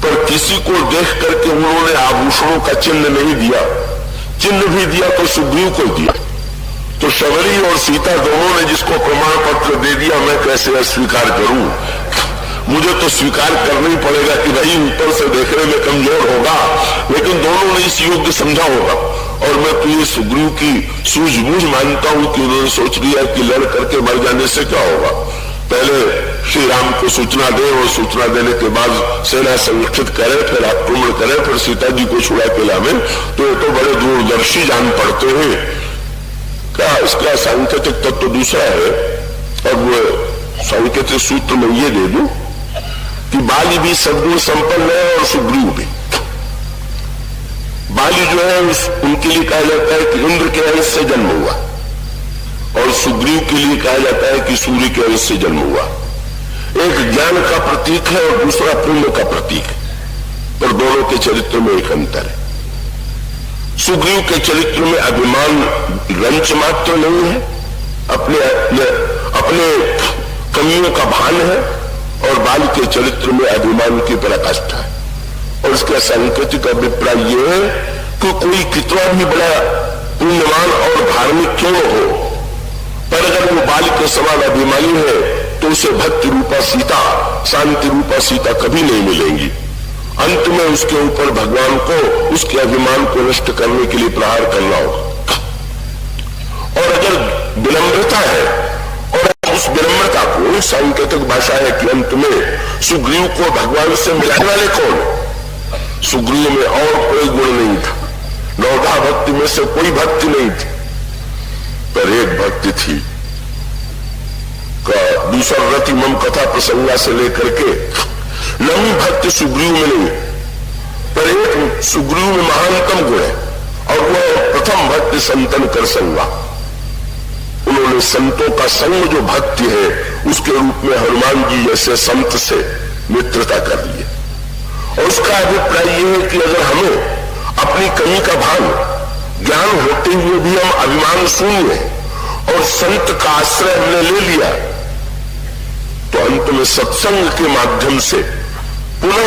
पर किसी को देख करके उन्होंने आभूषणों का चिन्ह नहीं दिया, चिन्ह भी दिया तो सुग्रीव को दिया। तो शबरी और सीता दोनों ने जिसको प्रमाण पत्र दे दिया, मैं कैसे अस्वीकार करूं? मुझे तो स्वीकार करना ही पड़ेगा कि भाई ऊपर से देखने में कमजोर होगा, लेकिन दोनों ने इस योग्य समझा होगा। और मैं तो ये सुग्रीव की सूझबूझ मानता हूं कि उन्होंने सोच लिया कि लड़ करके मर जाने से क्या होगा, पहले श्री राम को सूचना दे और सूचना देने के बाद सेना संगठित करे, फिर आक्रमण करे, फिर सीता जी को छुड़ा के लावे। तो ये तो बड़े दूरदर्शी जान पड़ते हैं। क्या इसका सांकेतिक तत्व तो दूसरा है। अब सांकेतिक सूत्र में ये दे दूं कि बाली भी सद्गुण संपन्न है और सुग्रीव भी। बाली जो है उनके लिए कहा जाता है कि इंद्र के अंश से जन्म हुआ, और सुग्रीव के लिए कहा जाता है कि सूर्य के अंश से जन्म हुआ। एक ज्ञान का प्रतीक है और दूसरा पुण्य का प्रतीक है, पर दोनों के चरित्र में एक अंतर है। सुग्रीव के चरित्र में अभिमान रंच मात्र नहीं है, अपने कमियों का भान है, और बाली के चरित्र में अभिमान की पराकाष्ठा है। और इसका सांकेतिक अभिप्राय यह है कि कोई कितना भी बड़ा पुण्यवान और धार्मिक क्यों हो, पर अगर वो बाली के समान अभिमानी है तो उसे भक्ति रूपा सीता, शांति रूपा सीता कभी नहीं मिलेंगी। अंत में उसके ऊपर भगवान को उसके अभिमान को नष्ट करने के लिए प्रहार करना होगा। और अगर विनम्रता है और उस विनम्रता को, सांकेतिक भाषा है कि अंत में सुग्रीव को भगवान से मिलाने वाले कौन? सुग्रीव में और कोई गुण नहीं था, 9 भक्ति में से कोई भक्ति नहीं थी, पर एक भक्ति थी। दूसरा रति मम कथा प्रसंगा से लेकर के लंबी भक्ति सुग्रीव में नहीं, पर एक सुग्रीव में महानतम गुण है और वह प्रथम भक्ति संतन कर संगा। उन्होंने संतों का संग जो भक्ति है उसके रूप में हनुमान जी जैसे संत से मित्रता कर ली। और उसका अभिप्राय यह है कि अगर हमें अपनी कमी का भान ज्ञान होते हुए भी हम अभिमान शून्य और संत का आश्रय हमने ले लिया, तो अंत में सत्संग के माध्यम से पुनः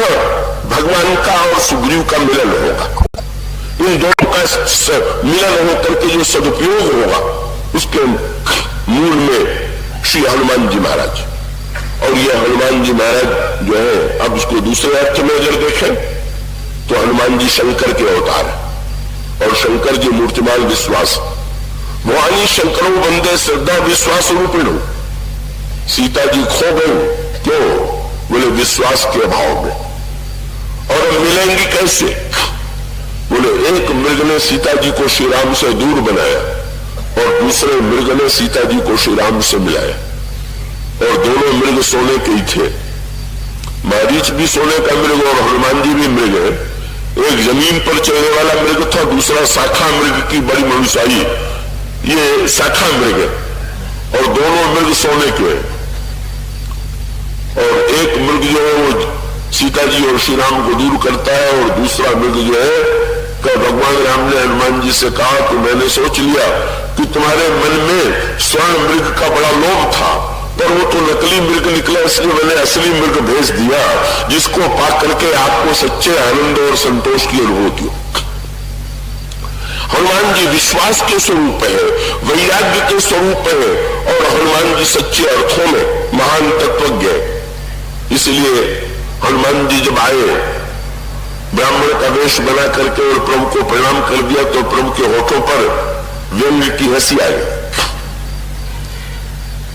भगवान का और सुग्रीव का मिलन होगा। इन दोनों का मिलन होकर के जो सदुपयोग होगा उसके मूल में श्री हनुमान जी महाराज। और यह हनुमान जी महाराज जो है, अब इसको दूसरे अर्थ में अगर देखें तो हनुमान जी शंकर के अवतार है और शंकर जी मूर्तिमान विश्वास। भवानी शंकरों बंदे श्रद्धा विश्वास रूपिणों। सीता जी खो गई, क्यों? बोले विश्वास के अभाव में। और मिलेंगी कैसे? बोले एक मृग ने सीता जी को श्री राम से दूर बनाया और दूसरे मृग ने सीता जी को श्री राम से मिलाया, और दोनों मृग सोने के ही थे। मारीच भी सोने का मृग और हनुमान जी भी मृग है। एक जमीन पर चलने वाला मृग था, दूसरा शाखा मृग की बड़ी मनुष्याई, ये शाखा मृग है, और दोनों मृग सोने के हैं। और एक मृग जो है वो सीता जी और श्री राम को दूर करता है, और दूसरा मृग जो है कि भगवान राम ने हनुमान जी से कहा कि मैंने सोच लिया कि तुम्हारे मन में स्वर्ण मृग का बड़ा लोभ था, पर वो तो नकली मृग निकला, इसलिए मैंने असली मृग भेज दिया जिसको पा करके आपको सच्चे आनंद और संतोष की अनुभूति हो। हनुमान जी विश्वास के स्वरूप है, वैराग्य के स्वरूप है, और हनुमान जी सच्चे अर्थों में महान तत्वज्ञ है। इसलिए हनुमान जी जब आए, ब्राह्मण का वेश बना करके और प्रभु को प्रणाम कर दिया, तो प्रभु के होठों पर व्यंग्य की हंसी आई।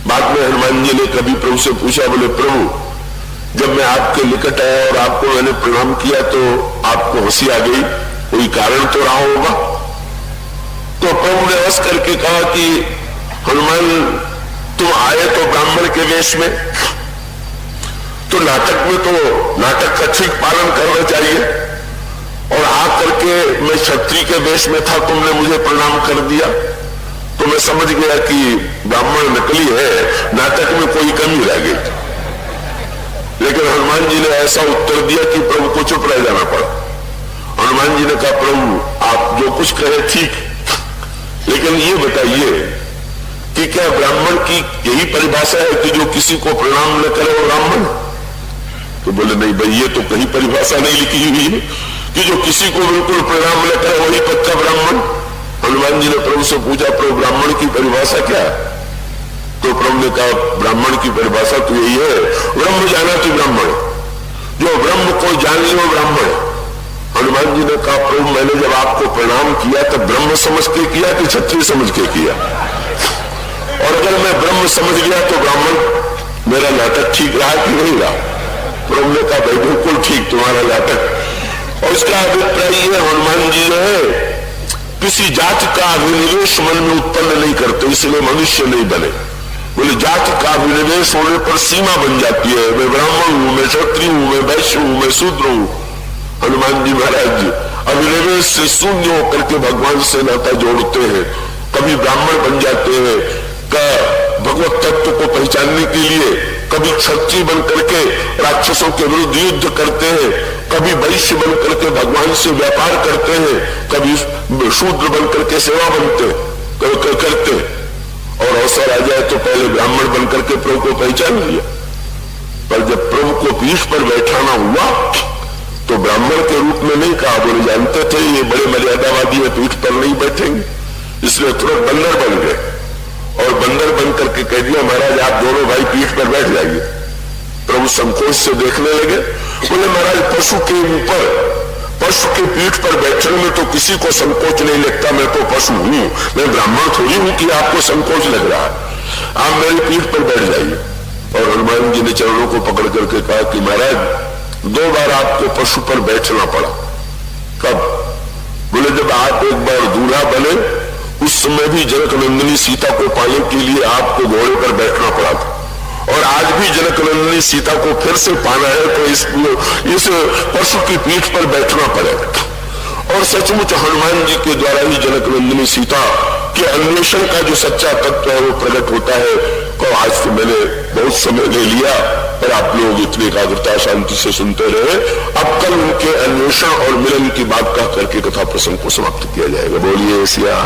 बाद में हनुमान जी ने कभी प्रभु से पूछा, बोले प्रभु जब मैं आपके निकट आया और आपको मैंने प्रणाम किया तो आपको हंसी आ गई, कोई कारण तो रहा होगा? तो प्रभु ने हंस करके कहा कि हनुमान तुम आए तो ब्राह्मण के वेश में, तो नाटक में तो नाटक का ठीक पालन करना चाहिए, और आकर के मैं क्षत्रिय के वेश में था, तुमने मुझे प्रणाम कर दिया, तो मैं समझ गया कि ब्राह्मण नकली है, नाटक में कोई कमी रह गई। लेकिन हनुमान जी ने ऐसा उत्तर दिया कि प्रभु को चुप रह जाना पड़ा। हनुमान जी ने कहा प्रभु आप जो कुछ कहे ठीक, लेकिन ये बताइए कि क्या ब्राह्मण की यही परिभाषा है कि जो किसी को प्रणाम न करे वो ब्राह्मण? तो बोले नहीं भाई, ये तो कहीं परिभाषा नहीं लिखी हुई है कि जो किसी को बिल्कुल प्रणाम न करे वही पक्का ब्राह्मण। हनुमान जी ने प्रभु से पूछा प्रभु ब्राह्मण की परिभाषा क्या है? तो प्रभु ने कहा ब्राह्मण की परिभाषा तो यही है, ब्रह्म जाना तो ब्राह्मण, जो ब्रह्म को जान ले वो ब्राह्मण। हनुमान जी ने कहा प्रभु मैंने जब आपको प्रणाम किया तो ब्रह्म समझ के किया कि क्षत्रिय समझ के किया? और अगर मैं ब्रह्म समझ गया तो ब्राह्मण, मेरा नाटक ठीक रहा कि नहीं रहा? प्रभु ने कहा भाई बिल्कुल ठीक तुम्हारा नाटक। और इसका अभिप्राय है हनुमान जी जो है किसी जाति का अभिनिवेश मन में उत्पन्न नहीं करते, इसलिए मनुष्य नहीं बने। बोले जाति का अभिनिवेश होने पर सीमा बन जाती है, मैं ब्राह्मण हूं, मैं क्षत्रिय हूं, मैं वैश्य हूं, मैं शूद्र हूं। हनुमान जी महाराज जी अभिनिवेश से शून्य होकर के भगवान से नाता जोड़ते हैं, कभी ब्राह्मण बन जाते हैं का भगवत तत्व को पहचानने के लिए, कभी क्षत्रिय बन करके राक्षसों के विरुद्ध युद्ध करते हैं, कभी वैश्य बन करके भगवान से व्यापार करते हैं, कभी शूद्र बन करके सेवा करते, और अवसर आ जाए तो पहले ब्राह्मण बन करके प्रभु को पहचान लिया। पर जब प्रभु को पीठ पर बैठाना हुआ तो ब्राह्मण के रूप में नहीं कहा, बोले जानते थे ये बड़े मर्यादावादी है, पीठ पर नहीं बैठेंगे, इसलिए तुरंत बंदर बन गए और बंदर बन करके कह दिया महाराज आप दोनों भाई पीठ पीठ पर बैठ जाइए। प्रभु संकोच से देखने लगे, बोले महाराज पशु के ऊपर, पशु के पीठ पर बैठने में तो किसी को संकोच नहीं लगता, मैं तो पशु हूं, मैं ब्राह्मण थोड़ी हूं कि आपको संकोच लग रहा है, आप मेरी पीठ पर बैठ जाइए। और हनुमान जी ने चरणों को पकड़ करके कहा कि महाराज 2 बार आपको पशु पर बैठना पड़ा। कब? बोले जब आप एक बार दूल्हा बने उस समय भी जनक नंदिनी सीता को पाने के लिए आपको घोड़े पर बैठना पड़ा था, और आज भी जनक नंदिनी सीता को फिर से पाना है तो इस पशु की पीठ पर बैठना पड़ेगा। और सचमुच हनुमान जी के द्वारा ही जनक नंदिनी सीता के अन्वेषण का जो सच्चा तत्व है वो प्रकट होता है। तो आज तो मैंने बहुत समय ले लिया, पर आप लोग इतनी एकाग्रता शांति से सुनते रहे। अब कल उनके अन्वेषण और मिलन की बात कह करके कथा प्रसंग को समाप्त किया जाएगा। बोलिए सिया।